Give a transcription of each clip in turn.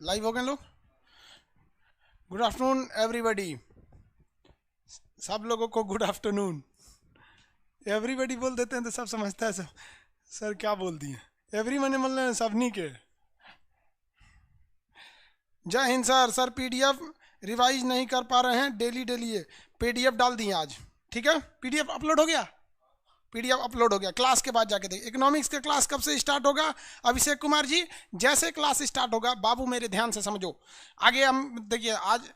Live हो गए लोग। Good afternoon everybody. सब लोगों को गुड आफ्टरनून। एवरीबॉडी बोल देते हैं तो सब समझता है सब। सर क्या बोल दिए? एवरी मने मतलब सबनी के। जय Hind sir. Sir PDF revise नहीं कर पा रहे हैं, डेली डेली ये पीडीएफ डाल दिए आज। ठीक है, पीडीएफ अपलोड हो गया। पीडीएफ अपलोड हो गया। क्लास के बाद जाके देखिए। इकोनॉमिक्स का क्लास कब से स्टार्ट होगा? अभिषेक कुमार जी, जैसे क्लास स्टार्ट होगा, बाबू मेरे ध्यान से समझो। आगे हम देखिए, आज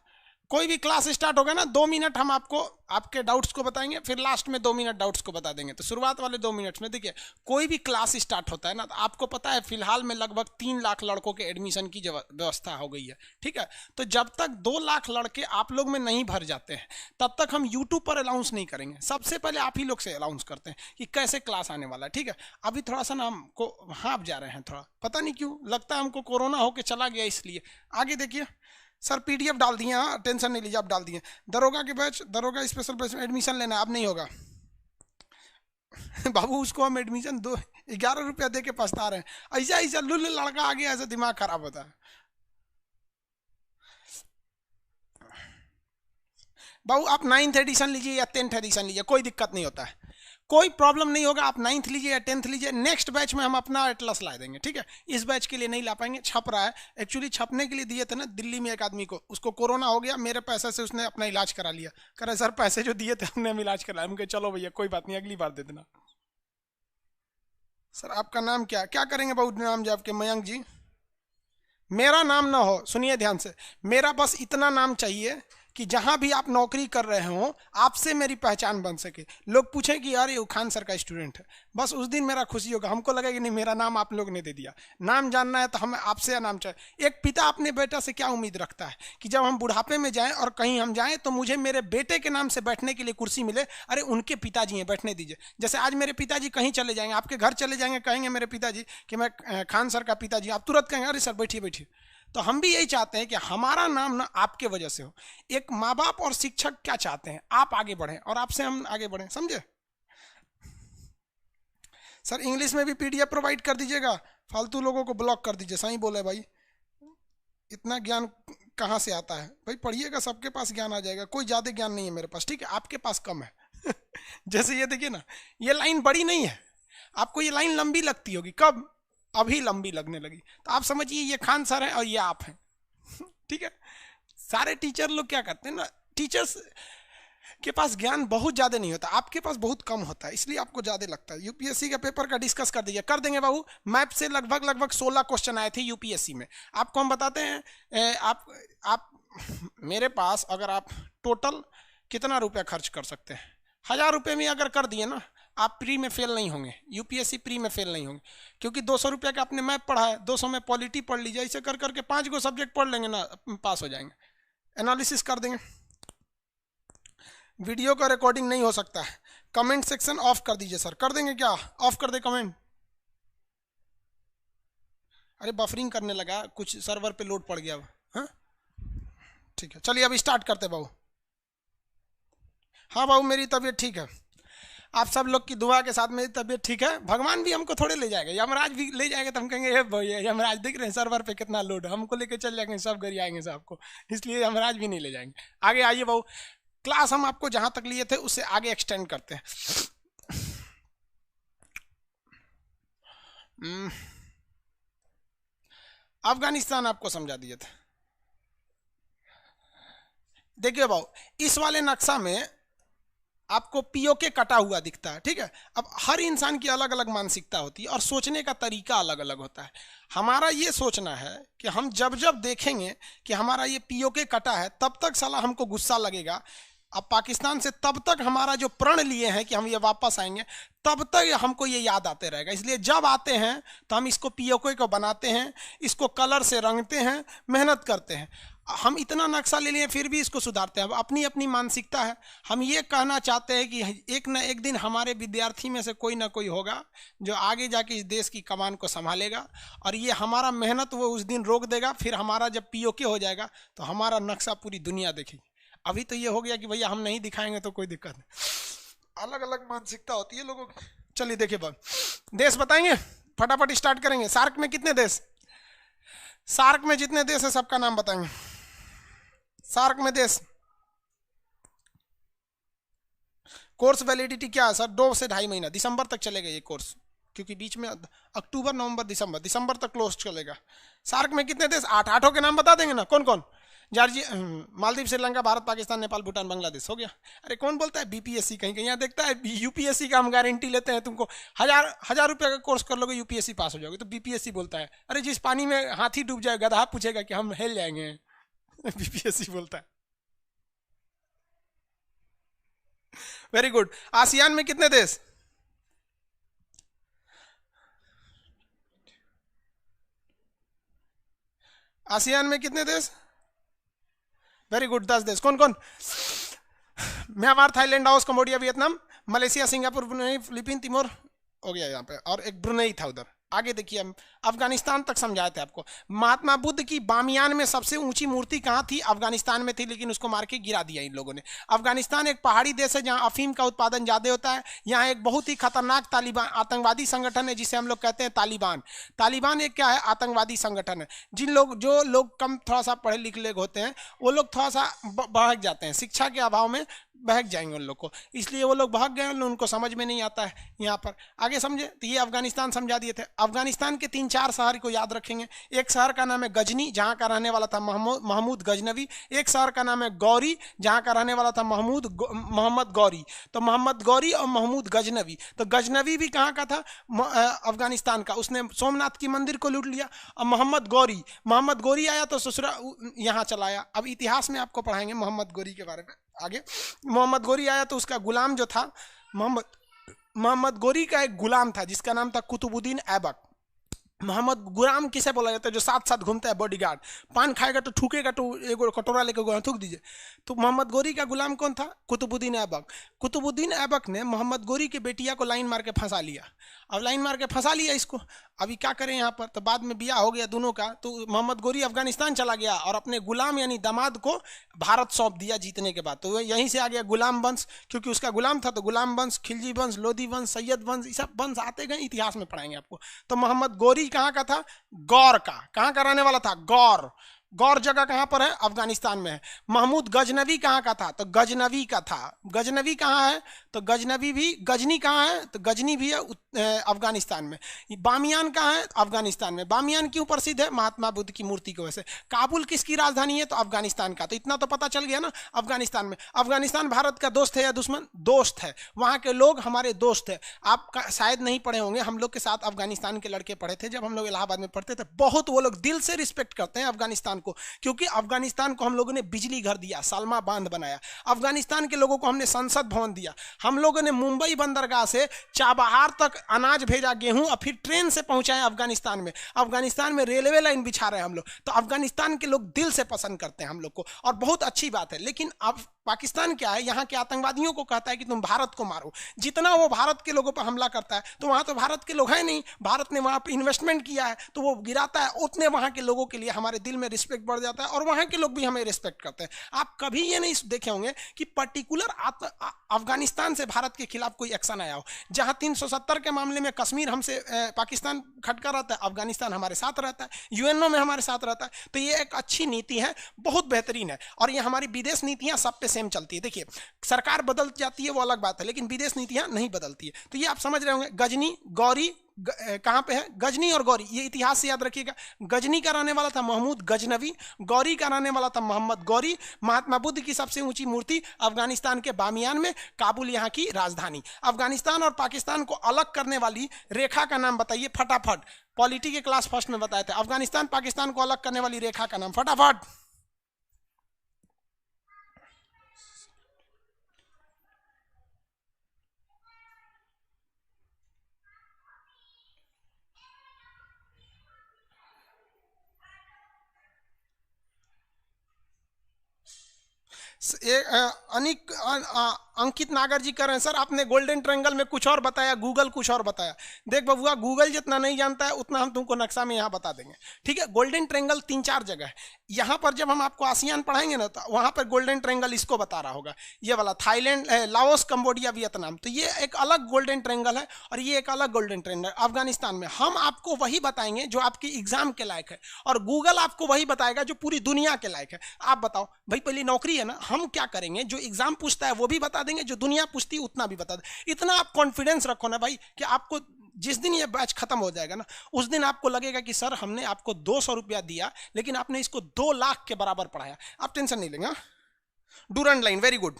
कोई भी क्लास स्टार्ट होगा ना, 2 मिनट हम आपको आपके डाउट्स को बताएंगे, फिर लास्ट में 2 मिनट डाउट्स को बता देंगे। तो शुरुआत वाले 2 मिनट में देखिए, कोई भी क्लास स्टार्ट होता है ना, तो आपको पता है फिलहाल में लगभग 3 लाख लड़कों के एडमिशन की व्यवस्था हो गई है। ठीक है, तो जब तक 2 लाख लड़के आप लोग में नहीं भर जाते हैं, तब तक हम यूट्यूब पर अनाउंस नहीं करेंगे। सबसे पहले आप ही लोग से अनाउंस करते हैं कि कैसे क्लास आने वाला है। ठीक है, अभी थोड़ा सा ना हमको हाँप जा रहे हैं, थोड़ा पता नहीं क्यों, लगता है हमको कोरोना होके चला गया इसलिए। आगे देखिए सर, पीडीएफ डाल दिए। हाँ, टेंशन नहीं लीजिए, आप डाल दिए। दरोगा के बैच, दरोगा स्पेशल बैच में एडमिशन लेना, अब नहीं होगा। बाबू उसको हम एडमिशन 11 रुपया दे के पछता रहे हैं। ऐसा ऐसा लुल्ल लड़का आ गया, ऐसा दिमाग खराब होता है। बाबू आप 9th एडिशन लीजिए या 10th एडिशन लीजिए, कोई दिक्कत नहीं होता है, कोई प्रॉब्लम नहीं होगा। आप 9th लीजिए या 10th लीजिए, नेक्स्ट बैच में हम अपना एटलस ला देंगे। ठीक है, इस बैच के लिए नहीं ला पाएंगे, छप रहा है। एक्चुअली छपने के लिए दिए थे ना दिल्ली में एक आदमी को, उसको कोरोना हो गया, मेरे पैसे से उसने अपना इलाज करा लिया। कह रहे सर पैसे जो दिए थे हमने हम इलाज कराया। हम कहे चलो भैया कोई बात नहीं, अगली बार दे देना। सर आपका नाम क्या क्या करेंगे बाबू? नाम जो आपके मयंक जी, मेरा नाम ना हो, सुनिए ध्यान से, मेरा बस इतना नाम चाहिए कि जहां भी आप नौकरी कर रहे हो, आपसे मेरी पहचान बन सके। लोग पूछें कि यार ये खान सर का स्टूडेंट है, बस उस दिन मेरा खुशी होगा। हमको लगा कि नहीं, मेरा नाम आप लोग ने दे दिया। नाम जानना है तो हमें आपसे नाम चाहिए। एक पिता अपने बेटा से क्या उम्मीद रखता है कि जब हम बुढ़ापे में जाएं और कहीं हम जाएं तो मुझे मेरे बेटे के नाम से बैठने के लिए कुर्सी मिले। अरे उनके पिताजी हैं, बैठने दीजिए। जैसे आज मेरे पिताजी कहीं चले जाएंगे, आपके घर चले जाएंगे, कहेंगे मेरे पिताजी कि मैं खान सर का पिताजी, आप तुरंत कहेंगे अरे सर बैठिए बैठिए। तो हम भी यही चाहते हैं कि हमारा नाम ना आपके वजह से हो। एक माँ बाप और शिक्षक क्या चाहते हैं? आप आगे बढ़ें और आपसे हम आगे बढ़ें, समझे? सर इंग्लिश में भी पीडीएफ प्रोवाइड कर दीजिएगा, फालतू लोगों को ब्लॉक कर दीजिए। सही बोले भाई, इतना ज्ञान कहाँ से आता है भाई? पढ़िएगा, सबके पास ज्ञान आ जाएगा। कोई ज़्यादा ज्ञान नहीं है मेरे पास, ठीक है, आपके पास कम है। जैसे ये देखिए ना, ये लाइन बड़ी नहीं है, आपको ये लाइन लंबी लगती होगी, कब? अभी लंबी लगने लगी। तो आप समझिए ये खान सर हैं और ये आप हैं। ठीक है, सारे टीचर लोग क्या करते हैं ना, टीचर्स के पास ज्ञान बहुत ज़्यादा नहीं होता, आपके पास बहुत कम होता है, इसलिए आपको ज़्यादा लगता है। यूपीएससी का पेपर का डिस्कस कर दीजिए। कर देंगे बाबू। मैप से लगभग लगभग 16 क्वेश्चन आए थे यूपीएससी में। आपको हम बताते हैं। आप मेरे पास अगर आप टोटल कितना रुपया खर्च कर सकते हैं, 1000 रुपये में अगर कर दिए ना, आप प्री में फेल नहीं होंगे, यूपीएससी प्री में फेल नहीं होंगे। क्योंकि 200 रुपये का आपने मैप पढ़ा है, 200 में पॉलिटी पढ़ लीजिए, ऐसे कर करके 5 गो सब्जेक्ट पढ़ लेंगे ना, पास हो जाएंगे। एनालिसिस कर देंगे। वीडियो का रिकॉर्डिंग नहीं हो सकता है। कमेंट सेक्शन ऑफ कर दीजिए सर। कर देंगे क्या? ऑफ कर दे कमेंट। अरे बफरिंग करने लगा, कुछ सर्वर पे लोड पड़ गया। हाँ ठीक है, चलिए अभी स्टार्ट करते बाबू। हाँ बाबू, मेरी तबीयत ठीक है। आप सब लोग की दुआ के साथ मेरी तबीयत ठीक है। भगवान भी हमको थोड़े ले जाएगा, यमराज भी ले जाएगा, तो हम कहेंगे हे भैया यमराज देख रहे हैं सर्वर पे कितना लोड, हमको लेके चल जाएंगे, सब घर आएंगे सबको, इसलिए यमराज भी नहीं ले जाएंगे। आगे आइए बाबू, क्लास हम आपको जहां तक लिए थे उससे आगे एक्सटेंड करते हैं। अफगानिस्तान आपको समझा दिए थे। देखिए बाबू, इस वाले नक्शा में आपको पीओके कटा हुआ दिखता है। ठीक है, अब हर इंसान की अलग अलग मानसिकता होती है और सोचने का तरीका अलग अलग होता है। हमारा ये सोचना है कि हम जब जब देखेंगे कि हमारा ये पीओके कटा है, तब तक साला हमको गुस्सा लगेगा। अब पाकिस्तान से तब तक हमारा जो प्रण लिए हैं कि हम ये वापस आएंगे, तब तक हमको ये याद आते रहेगा। इसलिए जब आते हैं तो हम इसको पीओके को बनाते हैं, इसको कलर से रंगते हैं, मेहनत करते हैं। हम इतना नक्शा ले लिए फिर भी इसको सुधारते हैं। अब अपनी अपनी मानसिकता है। हम ये कहना चाहते हैं कि एक न एक दिन हमारे विद्यार्थी में से कोई ना कोई होगा जो आगे जाके इस देश की कमान को संभालेगा, और ये हमारा मेहनत वो उस दिन रोक देगा। फिर हमारा जब पीओके हो जाएगा तो हमारा नक्शा पूरी दुनिया देखेगी। अभी तो ये हो गया कि भैया हम नहीं दिखाएंगे तो कोई दिक्कत नहीं। अलग अलग मानसिकता होती है लोगों की। चलिए देखिए बात, देश बताएंगे, फटाफट स्टार्ट करेंगे। सार्क में कितने देश? सार्क में जितने देश है सबका नाम बताएंगे। सार्क में देश। कोर्स वैलिडिटी क्या है सर? 2 से 2.5 महीना, दिसंबर तक चलेगा ये कोर्स, क्योंकि बीच में अक्टूबर नवंबर दिसंबर तक क्लोज चलेगा। सार्क में कितने देश? 8। 8 के नाम बता देंगे ना? कौन कौन? जॉर्जिया, मालदीव, श्रीलंका, भारत, पाकिस्तान, नेपाल, भूटान, बांग्लादेश। हो गया। अरे कौन बोलता है बीपीएससी? कहीं कहीं यहाँ देखता है यूपीएससी का हम गारंटी लेते हैं, तुमको 1000 रुपये का कोर्स कर लोगे यूपीएससी पास हो जाओगे, तो बीपीएससी बोलता है। अरे जिस पानी में हाथी डूब जाए गधा पूछेगा कि हम हेल जाएंगे। बीपीएससी बोलता है। Very good. आसियान में कितने देश? आसियान में कितने देश? वेरी गुड, 10 देश। कौन कौन? Myanmar, Thailand, Laos, Cambodia, Vietnam, Malaysia, Singapore, Brunei, Philippine, Timor. हो गया यहाँ पे, और एक ब्रुनेई था उधर। आगे देखिए, हम अफगानिस्तान तक समझाए थे आपको। महात्मा बुद्ध की बामियान में सबसे ऊंची मूर्ति कहाँ थी? अफगानिस्तान में थी, लेकिन उसको मार के गिरा दिया इन लोगों ने। अफगानिस्तान एक पहाड़ी देश है जहाँ अफीम का उत्पादन ज्यादा होता है। यहाँ एक बहुत ही खतरनाक तालिबान आतंकवादी संगठन है, जिसे हम लोग कहते हैं तालिबान। तालिबान एक क्या है? आतंकवादी संगठन है। जो लोग कम थोड़ा सा पढ़े लिखे होते हैं, वो लोग थोड़ा सा बहक जाते हैं, शिक्षा के अभाव में बहक जाएंगे उन लोग को, इसलिए वो लोग भाग गए, उनको समझ में नहीं आता है। यहाँ पर आगे समझे, तो ये अफगानिस्तान समझा दिए थे। अफगानिस्तान के 3-4 शहर को याद रखेंगे। एक शहर का नाम है गजनी, जहाँ का रहने वाला था महमूद गजनवी। एक शहर का नाम है गौरी, जहाँ का रहने वाला था मोहम्मद गौरी। तो मोहम्मद गौरी और महमूद गजनवी। तो गजनवी भी कहाँ का था? अफगानिस्तान का। उसने सोमनाथ की मंदिर को लूट लिया। और मोहम्मद गौरी आया तो ससुरा यहाँ चलाया। अब इतिहास में आपको पढ़ाएंगे मोहम्मद गौरी के बारे में आगे। मोहम्मद गौरी आया तो उसका गुलाम जो था, मोहम्मद गौरी का एक गुलाम था जिसका नाम था कुतुबुद्दीन ऐबक। मोहम्मद गुलाम किसे बोला जाता है? जो साथ साथ घूमता है, बॉडीगार्ड। पान खाएगा तो थूकेगा तो एक कटोरा लेकर थूक दीजिए। तो मोहम्मद गौरी का गुलाम कौन था? कुतुबुद्दीन ऐबक। कुतुबुद्दीन ऐबक ने मोहम्मद गौरी के बेटिया को लाइन मार के फंसा लिया। अब लाइन मार के फंसा लिया इसको, अभी क्या करें यहाँ पर? तो बाद में ब्याह हो गया दोनों का, तो मोहम्मद गौरी अफगानिस्तान चला गया और अपने गुलाम यानी दामाद को भारत सौंप दिया जीतने के बाद। तो यहीं से आ गया गुलाम वंश, क्योंकि उसका गुलाम था। तो गुलाम वंश, खिलजी वंश, लोधी वंश, सैयद वंश, ये सब वंश आते गए, इतिहास में पढ़ाएंगे आपको। तो मोहम्मद गौरी कहाँ का था? गौर का। कहाँ का रहने वाला था? गौर। गौर जगह कहाँ पर है? अफगानिस्तान में है। महमूद गजनवी कहाँ का था? तो गजनवी का था। गजनवी कहाँ है? तो गजनवी भी, गजनी कहाँ है? तो गजनी भी है अफगानिस्तान में। बामियान कहाँ है? अफगानिस्तान में। बामियान क्यों प्रसिद्ध है? महात्मा बुद्ध की मूर्ति की वजह से। काबुल किसकी राजधानी है? तो अफगानिस्तान का। तो इतना तो पता चल गया ना अफगानिस्तान में। अफगानिस्तान भारत का दोस्त है या दुश्मन? दोस्त है। वहाँ के लोग हमारे दोस्त है। आप शायद नहीं पढ़े होंगे, हम लोग के साथ अफगानिस्तान के लड़के पढ़े थे जब हम लोग इलाहाबाद में पढ़ते थे। बहुत वो लोग दिल से रिस्पेक्ट करते हैं अफगानिस्तान को, क्योंकि अफगानिस्तान को हम लोगों ने बिजली घर दिया, सालमा बांध बनाया। अफगानिस्तान के लोगों को हमने संसद भवन दिया। हम लोगों ने मुंबई बंदरगाह से चाबहार तक अनाज भेजा, गेहूं, और फिर ट्रेन से पहुंचाए अफगानिस्तान में। अफगानिस्तान में रेलवे लाइन बिछा रहे हैं हम लोग। तो अफगानिस्तान के लोग दिल से पसंद करते हैं हम लोग को, और बहुत अच्छी बात है। लेकिन अब पाकिस्तान क्या है, यहाँ के आतंकवादियों को कहता है कि तुम भारत को मारो। जितना वो भारत के लोगों पर हमला करता है, तो वहाँ तो भारत के लोग हैं नहीं, भारत ने वहाँ पर इन्वेस्टमेंट किया है, तो वो गिराता है। उतने वहाँ के लोगों के लिए हमारे दिल में रिस्पेक्ट बढ़ जाता है, और वहाँ के लोग भी हमें रिस्पेक्ट करते हैं। आप कभी ये नहीं देखे होंगे कि पर्टिकुलर अफगानिस्तान से भारत के खिलाफ कोई एक्शन आया हो। जहाँ 370 के मामले में कश्मीर हमसे पाकिस्तान खटका रहता है, अफगानिस्तान हमारे साथ रहता है, यूएनओ में हमारे साथ रहता है। तो ये एक अच्छी नीति है, बहुत बेहतरीन है। और ये हमारी विदेश नीतियाँ सब पे सेम चलती है। देखिए, सरकार बदल जाती है वो अलग बात है, लेकिन विदेश नीतियाँ नहीं बदलती है। तो ये आप समझ रहे होंगे। गजनी, गौरी कहाँ पे है? गजनी और गौरी, ये इतिहास से याद रखिएगा। गजनी का रहने वाला था महमूद गजनवी, गौरी का रहने वाला था मोहम्मद गौरी। महात्मा बुद्ध की सबसे ऊंची मूर्ति अफगानिस्तान के बामियान में, काबुल यहाँ की राजधानी। अफगानिस्तान और पाकिस्तान को अलग करने वाली रेखा का नाम बताइए फटाफट। पॉलिटी के क्लास फर्स्ट में बताए थे, अफगानिस्तान पाकिस्तान को अलग करने वाली रेखा का नाम फटाफट। अंकित नागर जी कर रहे हैं सर आपने गोल्डन ट्रायंगल में कुछ और बताया, गूगल कुछ और बताया। देख बबुआ, गूगल जितना नहीं जानता है उतना हम तुमको नक्शा में यहाँ बता देंगे, ठीक है। गोल्डन ट्रायंगल 3-4 जगह है। यहाँ पर जब हम आपको आसियान पढ़ाएंगे ना, तो वहाँ पर गोल्डन ट्रायंगल इसको बता रहा होगा, ये वाला थाईलैंड, लाओस, कंबोडिया, वियतनाम, तो ये एक अलग गोल्डन ट्रायंगल है और ये एक अलग गोल्डन ट्रायंगल अफगानिस्तान में। हम आपको वही बताएंगे जो आपके एग्जाम के लायक है, और गूगल आपको वही बताएगा जो पूरी दुनिया के लायक है। आप बताओ भाई, पहली नौकरी है ना, हम क्या करेंगे, जो एग्जाम पूछता है वो भी बता देंगे, जो दुनिया पूछती है उतना भी बता दें। इतना आप कॉन्फिडेंस रखो ना भाई कि आपको जिस दिन ये बैच खत्म हो जाएगा ना, उस दिन आपको लगेगा कि सर हमने आपको 200 रुपया दिया लेकिन आपने इसको 2 लाख के बराबर पढ़ाया। आप टेंशन नहीं लेंगे। Durand line, very good,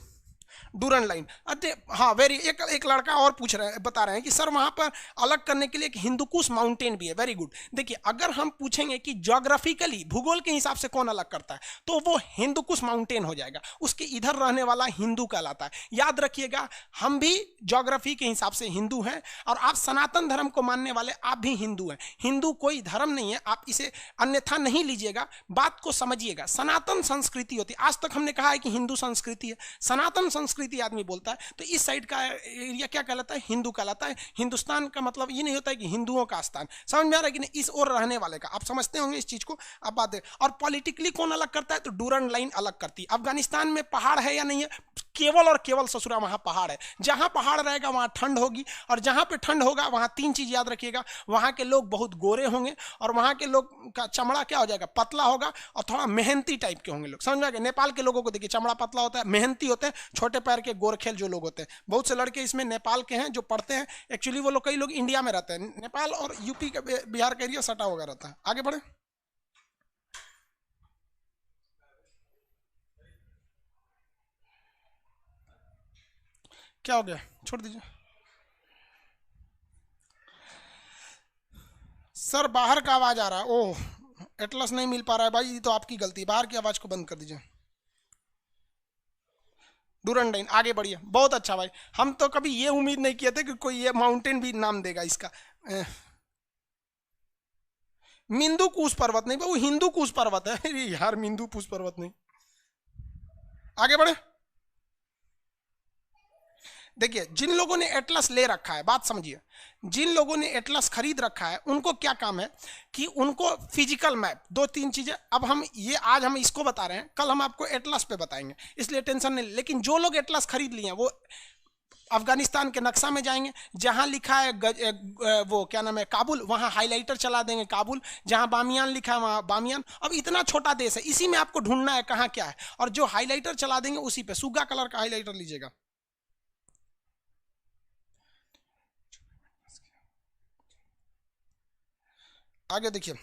Durand line. अरे हाँ, वेरी, एक लड़का और पूछ रहे हैं, बता रहे हैं कि सर वहां पर अलग करने के लिए एक हिंदुकुश माउंटेन भी है। Very good. देखिए, अगर हम पूछेंगे कि ज्योग्राफिकली, भूगोल के हिसाब से कौन अलग करता है, तो वो हिंदुकुश माउंटेन हो जाएगा, उसके इधर रहने वाला हिंदू कहलाता है। याद रखिएगा, हम भी ज्योग्राफी के हिसाब से हिंदू हैं और आप सनातन धर्म को मानने वाले आप भी हिंदू हैं। हिंदू कोई धर्म नहीं है, आप इसे अन्यथा नहीं लीजिएगा, बात को समझिएगा। सनातन संस्कृति होती है। आज तक हमने कहा है कि हिंदू संस्कृति है, सनातन संस्कृति आदमी बोलता है, तो इस साइड का एरिया क्या कहलाता है, हिंदू कहलाता है। हिंदुस्तान का मतलब ये नहीं होता है कि हिंदुओं का स्थान, समझ में आ रहा है कि नहीं, इस ओर रहने वाले का। आप समझते होंगे इस चीज को, अब बात है। और पॉलिटिकली कौन अलग करता है, तो डूरंड लाइन अलग करती है। अफगानिस्तान में पहाड़ है या नहीं है, केवल और केवल ससुरा वहां पहाड़ है। जहां पहाड़ रहेगा वहां ठंड होगी, और जहां पे ठंड होगा वहां 3 चीज याद रखिएगा, वहां के लोग बहुत गोरे होंगे और वहां के लोग का चमड़ा क्या हो जाएगा, पतला होगा और थोड़ा मेहनती टाइप के होंगे लोग, समझ में आ गया। नेपाल के लोगों को देखिए, चमड़ा पतला होता है, मेहनती होते हैं, छोटे पैर के गोरखेल जो लोग होते हैं। बहुत से लड़के इसमें नेपाल के हैं जो पढ़ते हैं, एक्चुअली वो लोग, कई लोग इंडिया में रहते हैं, नेपाल और यूपी का, बिहार का एरिया सटा हुआ रहता है। आगे बढ़े, क्या हो गया, छोड़ दीजिए सर। बाहर का आवाज आ रहा है, ओह, एटलस नहीं मिल पा रहा है भाई, ये तो आपकी गलती है। बाहर की आवाज को बंद कर दीजिए। डूरंडाइन, आगे बढ़िए, बहुत अच्छा भाई। हम तो कभी ये उम्मीद नहीं किए थे कि कोई ये माउंटेन भी नाम देगा इसका। मिंदू कुश पर्वत नहीं, वो हिंदू कुश पर्वत है। अरे यार, मिंदू कुश पर्वत नहीं। आगे बढ़े, देखिए, जिन लोगों ने एटलस ले रखा है, बात समझिए, जिन लोगों ने एटलस खरीद रखा है उनको क्या काम है कि उनको फिजिकल मैप, 2-3 चीजें, अब हम ये आज हम इसको बता रहे हैं, कल हम आपको एटलस पे बताएंगे, इसलिए टेंशन नहीं। लेकिन जो लोग एटलस खरीद लिए हैं वो अफगानिस्तान के नक्शा में जाएंगे, जहां लिखा है वो क्या नाम है, काबुल, वहां हाइलाइटर चला देंगे काबुल, जहां बामियान लिखा है वहां बामियान। अब इतना छोटा देश है, इसी में आपको ढूंढना है कहां क्या है, और जो हाइलाइटर चला देंगे उसी पे, सुग्गा कलर का हाइलाइटर लीजिएगा। आगे देखिए,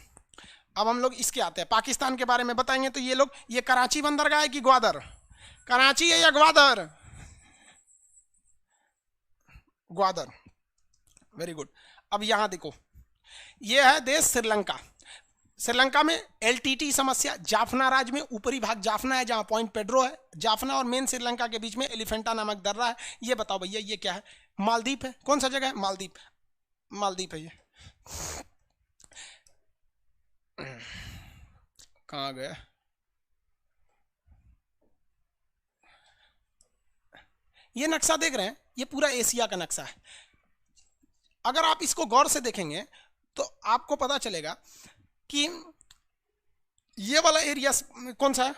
अब हम लोग इसके आते हैं, पाकिस्तान के बारे में बताएंगे। तो ये लोग, ये कराची बंदरगाह है कि ग्वादर, कराची है या ग्वादर, ग्वादर, वेरी गुड। अब यहां देखो, ये है देश श्रीलंका। श्रीलंका में एलटीटी समस्या, जाफना राज्य में ऊपरी भाग जाफना है, जहां पॉइंट पेड्रो है, जाफना और मेन श्रीलंका के बीच में एलिफेंटा नामक दर्रा है। ये बताओ भैया, ये क्या है, मालदीप है। कौन सा जगह है, मालदीप, मालदीप है ये। कहाँ गया, ये नक्शा देख रहे हैं, ये पूरा एशिया का नक्शा है। अगर आप इसको गौर से देखेंगे तो आपको पता चलेगा कि ये वाला एरिया कौन सा है,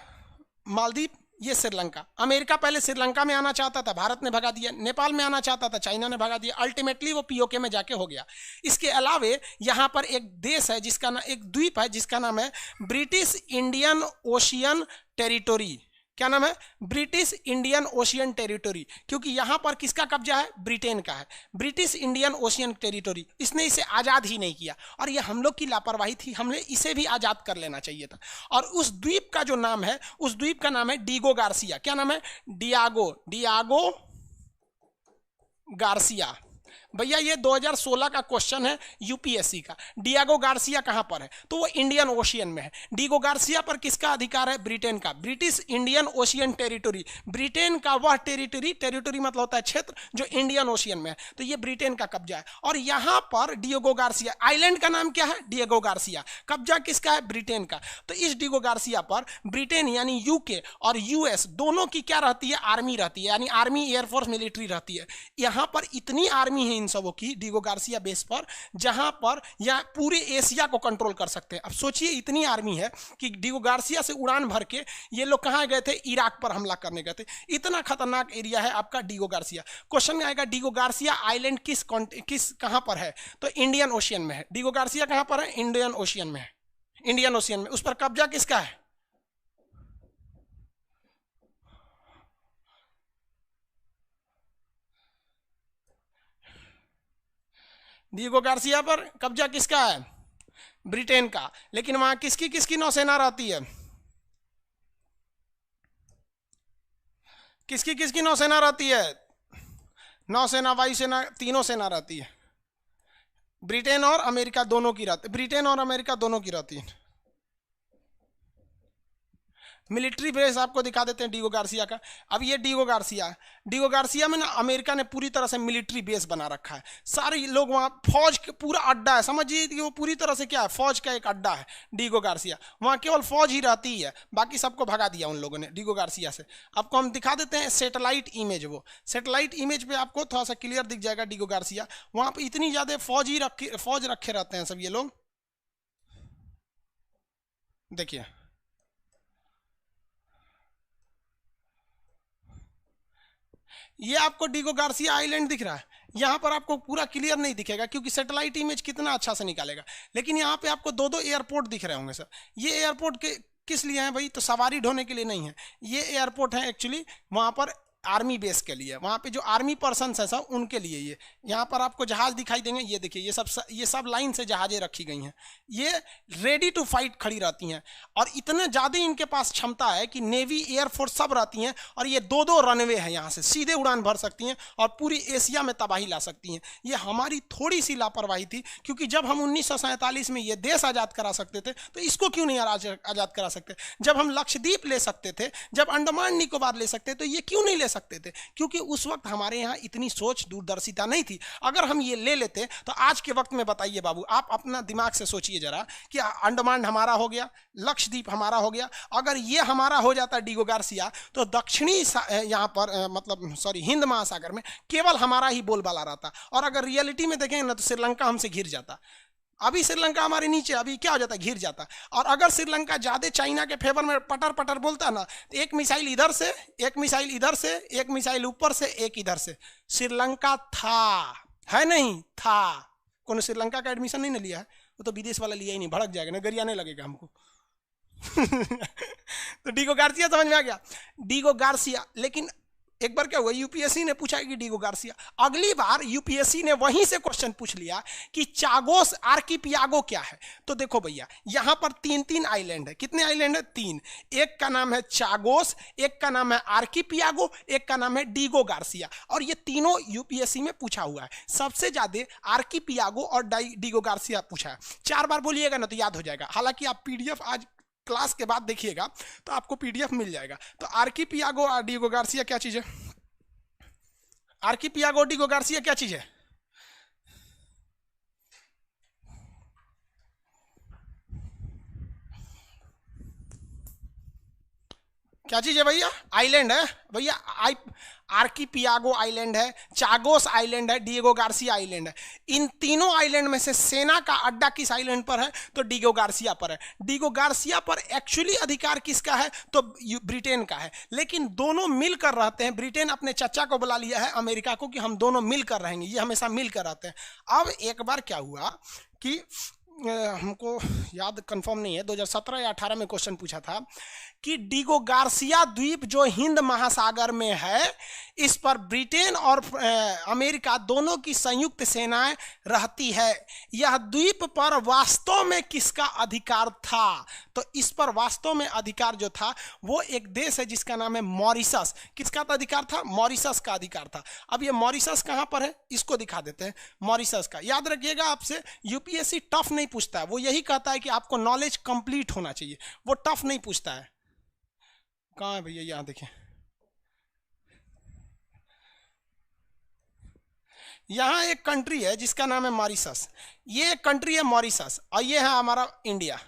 मालदीप, ये श्रीलंका। अमेरिका पहले श्रीलंका में आना चाहता था, भारत ने भगा दिया। नेपाल में आना चाहता था, चाइना ने भगा दिया। अल्टीमेटली वो पीओके में जाके हो गया। इसके अलावे यहाँ पर एक देश है जिसका नाम, एक द्वीप है जिसका नाम है ब्रिटिश इंडियन ओशियन टेरिटोरी। क्या नाम है, ब्रिटिश इंडियन ओशियन टेरिटोरी, क्योंकि यहां पर किसका कब्जा है, ब्रिटेन का है, ब्रिटिश इंडियन ओशियन टेरिटोरी। इसने इसे आजाद ही नहीं किया, और ये हम लोग की लापरवाही थी, हमने इसे भी आजाद कर लेना चाहिए था। और उस द्वीप का जो नाम है, उस द्वीप का नाम है डीगो गार्सिया। क्या नाम है, डियागो, डियागो गार्सिया। भैया ये 2016 का क्वेश्चन है यूपीएससी का। डिएगो गार्सिया कहां पर है? तो वो इंडियन ओशियन में है। डिएगो गार्सिया पर किसका अधिकार है? ब्रिटेन का। British Indian ocean territory, Britain का वह टेरिटरी मतलब होता है क्षेत्र जो इंडियन ओशियन में है, तो ये ब्रिटेन का कब्जा है। और यहां पर डिएगो गार्सिया, आइलैंड का नाम क्या है? Diego Garcia. कब्जा किसका है? ब्रिटेन का। तो इस डिएगो गार्सिया पर ब्रिटेन यानी यूके और यूएस दोनों की क्या रहती है? आर्मी रहती है, यानी आर्मी, एयरफोर्स, मिलिट्री रहती है। यहां पर इतनी आर्मी है इन सबों की डिएगो गार्सिया बेस पर, जहां पर या पूरे एशिया को कंट्रोल कर सकते हैं। अब सोचिए इतनी आर्मी है कि डिएगो गार्सिया से उड़ान भर के ये लोग कहां गए थे? इराक पर हमला करने गए थे। इतना खतरनाक एरिया है आपका डिएगो गार्सिया। क्वेश्चन में आएगा डिएगो गार्सिया आइलैंड किस कहां पर है? तो इंडियन ओशियन में है। डिएगो गार्सिया कहां पर है? इंडियन ओशियन में है। इंडियन ओशियन में। उस पर कब्जा किसका है? डिएगो गार्सिया पर कब्जा किसका है? ब्रिटेन का। लेकिन वहां किसकी किसकी नौसेना रहती है? किसकी किसकी नौसेना रहती है? नौसेना, वायुसेना, तीनों सेना रहती है। ब्रिटेन और अमेरिका दोनों की रहती है। ब्रिटेन और अमेरिका दोनों की रहती है। मिलिट्री बेस आपको दिखा देते हैं डिएगो गार्सिया का। अब ये डिएगो गार्सिया में ना अमेरिका ने पूरी तरह से मिलिट्री बेस बना रखा है। सारे लोग वहाँ, फौज का पूरा अड्डा है, समझिए कि वो पूरी तरह से क्या है? फौज का एक अड्डा है डिएगो गार्सिया। वहाँ केवल फौज ही रहती है, बाकी सबको भगा दिया उन लोगों ने डिएगो गार्सिया से। आपको हम दिखा देते हैं सैटेलाइट इमेज। वो सैटेलाइट इमेज पे आपको थोड़ा सा क्लियर दिख जाएगा डिएगो गार्सिया। वहाँ पे इतनी ज़्यादा फौज रखे रहते हैं सब ये लोग। देखिए ये आपको डिएगो गार्सिया आइलैंड दिख रहा है। यहाँ पर आपको पूरा क्लियर नहीं दिखेगा क्योंकि सैटेलाइट इमेज कितना अच्छा से निकालेगा। लेकिन यहाँ पे आपको दो एयरपोर्ट दिख रहे होंगे सर। ये एयरपोर्ट के किस लिए हैं भाई? तो सवारी ढोने के लिए नहीं है। ये एयरपोर्ट है एक्चुअली वहाँ पर आर्मी बेस के लिए, वहाँ पे जो आर्मी पर्सन्स हैं सब उनके लिए। ये यहाँ पर आपको जहाज दिखाई देंगे, ये देखिए ये सब लाइन से जहाजें रखी गई हैं। ये रेडी टू फाइट खड़ी रहती हैं और इतना ज़्यादा इनके पास क्षमता है कि नेवी, एयरफोर्स सब रहती हैं। और ये दो रनवे हैं, यहाँ से सीधे उड़ान भर सकती हैं और पूरी एशिया में तबाही ला सकती हैं। ये हमारी थोड़ी सी लापरवाही थी, क्योंकि जब हम 1947 में ये देश आज़ाद करा सकते थे तो इसको क्यों नहीं आज़ाद करा सकते? जब हम लक्षद्वीप ले सकते थे, जब अंडमान निकोबार ले सकते तो ये क्यों नहीं ले सकते थे? क्योंकि उस वक्त हमारे यहाँ इतनी सोच, दूरदर्शिता नहीं थी। अगर हम ये ले लेते तो आज के वक्त में बताइए बाबू, आप अपना दिमाग से सोचिए जरा कि अंडमान हमारा हो गया, लक्षद्वीप हमारा हो गया, अगर ये हमारा हो जाता डिएगो गार्सिया तो दक्षिणी यहाँ पर मतलब सॉरी हिंद महासागर में केवल हमारा ही बोलबाला रहता। और अगर रियलिटी में देखेंगे ना तो श्रीलंका हमसे घिर जाता। अभी श्रीलंका हमारे नीचे, अभी क्या हो जाता? घिर जाता। और अगर श्रीलंका ज्यादा चाइना के फेवर में पटर पटर बोलता ना, तो एक मिसाइल इधर से, एक मिसाइल इधर से, एक मिसाइल ऊपर से, एक इधर से, श्रीलंका था, है नहीं था। कौन श्रीलंका का एडमिशन नहीं ना लिया है? वो तो विदेश वाला लिया ही नहीं, भड़क जाएगा, नगरियाने लगेगा हमको। तो डिएगो गार्सिया समझ में आ गया? Diego Garcia. लेकिन एक बार क्या हुआ, यूपीएससी ने पूछा कि डिएगो गार्सिया, अगली बार यूपीएससी ने वहीं से क्वेश्चन पूछ लिया कि चागोस आर्किपियागो क्या है। तो देखो भैया यहां पर तीन आइलैंड है। कितने आइलैंड है? 3। एक का नाम है चागोस, एक का नाम है आर्किपियागो, एक का नाम है डिएगो गार्सिया। और ये तीनों यूपीएससी में पूछा हुआ है। सबसे ज्यादा आर्किपियागो और डिएगो गार्सिया पूछा है। 4 बार बोलिएगा ना तो याद हो जाएगा। हालांकि आप पीडीएफ आज क्लास के बाद देखिएगा तो आपको पीडीएफ मिल जाएगा। तो आर्किपियागो और डिएगो गार्सिया क्या चीज है? आर्किपियागो, डिएगो गार्सिया क्या चीज है? क्या चीज है भैया? आइलैंड है भैया। आर्किपियागो आइलैंड है, चागोस आइलैंड है, डिएगो गार्सिया आइलैंड है। इन तीनों आइलैंड में से सेना का अड्डा किस आइलैंड पर है? तो डिएगो गार्सिया पर है। डिएगो गार्सिया पर एक्चुअली अधिकार किसका है? तो ब्रिटेन का है। लेकिन दोनों मिलकर रहते हैं। ब्रिटेन अपने चचा को बुला लिया है अमेरिका को कि हम दोनों मिलकर रहेंगे, ये हमेशा मिलकर रहते हैं। अब एक बार क्या हुआ कि हमको याद कंफर्म नहीं है, 2017 या 18 में क्वेश्चन पूछा था कि डीगो गार्सिया द्वीप जो हिंद महासागर में है, इस पर ब्रिटेन और अमेरिका दोनों की संयुक्त सेनाएं रहती है। यह द्वीप पर वास्तव में किसका अधिकार था? तो इस पर वास्तव में अधिकार जो था वो एक देश है जिसका नाम है मॉरिशस। किसका अधिकार था? मॉरिशस का अधिकार था। अब ये मॉरिशस कहां पर है इसको दिखा देते हैं। मॉरिशस का याद रखिएगा, आपसे यूपीएससी टफ नहीं पूछता है, वो यही कहता है कि आपको नॉलेज कंप्लीट होना चाहिए, वो टफ नहीं पूछता है। कहां है भैया? यहां देखिए, यहां एक कंट्री है जिसका नाम है मॉरिशस। ये एक कंट्री है मॉरिशस, और ये है हमारा इंडिया,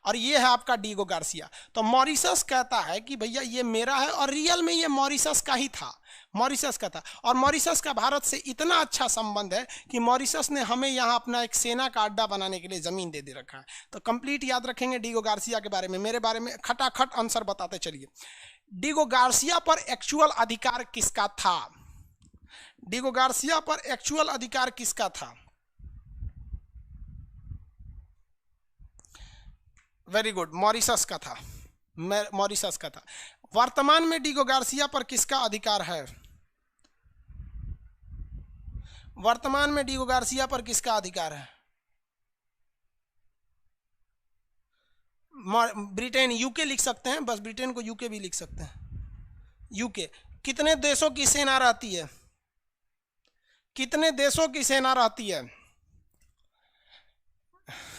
और ये है आपका डीगो गार्सिया। तो मॉरिशस कहता है कि भैया ये मेरा है, और रियल में ये मॉरिशस का ही था, मॉरिशस का था। और मॉरिशस का भारत से इतना अच्छा संबंध है कि मॉरिशस ने हमें यहाँ अपना एक सेना का अड्डा बनाने के लिए जमीन दे रखा है। तो कंप्लीट याद रखेंगे डीगो गार्सिया के बारे में। मेरे बारे में खटाखट आंसर बताते चलिए। डीगो गार्सिया पर एक्चुअल अधिकार किसका था? डीगो गार्सिया पर एक्चुअल अधिकार किसका था? वेरी गुड, मॉरिशस का था, मॉरिशस का था। वर्तमान में डीगो गार्सिया पर किसका अधिकार है? वर्तमान में डीगो गार्सिया पर किसका अधिकार है? ब्रिटेन, यूके लिख सकते हैं, बस ब्रिटेन को यूके भी लिख सकते हैं। यूके। कितने देशों की सेना रहती है? कितने देशों की सेना रहती है?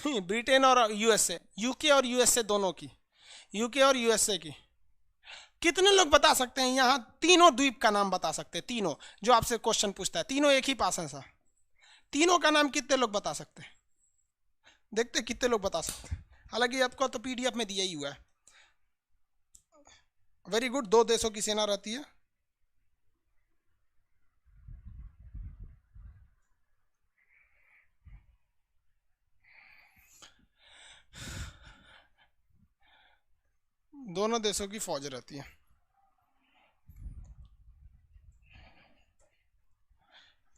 ब्रिटेन और यूएसए, यूके और यूएसए दोनों की, यूके और यूएसए की। कितने लोग बता सकते हैं यहां तीनों द्वीप का नाम बता सकते हैं? तीनों जो आपसे क्वेश्चन पूछता है, तीनों एक ही पास है सर, तीनों का नाम कितने लोग बता सकते हैं? देखते कितने लोग बता सकते हैं। हालांकि आपको तो पीडीएफ में दिया ही हुआ है। वेरी गुड, 2 देशों की सेना रहती है। दोनों देशों की फौज रहती है।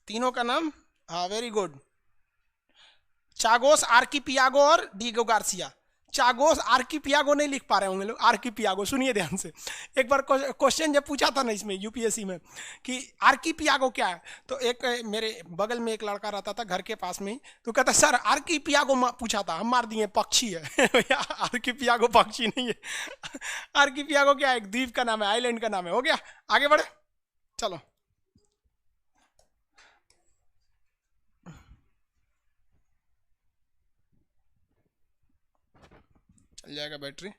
तीनों का नाम, हाँ वेरी गुड, चागोस, आर्किपियागो और डीगो गार्सिया। चागोस, आर्किपियागो नहीं लिख पा रहे होंगे लोग, आर्किपियागो। सुनिए ध्यान से, एक बार क्वेश्चन जब पूछा था ना इसमें यूपीएससी में कि आर्किपियागो क्या है, तो एक मेरे बगल में एक लड़का रहता था घर के पास में ही, तो कहता सर आर्किपियागो पूछा था, हम मार दिए पक्षी है। आर्किपियागो पक्षी नहीं है। आर्किपियागो क्या है? एक द्वीप का नाम है, आइलैंड का नाम है। हो गया, आगे बढ़े, चलो। चल जाएगा बैटरी।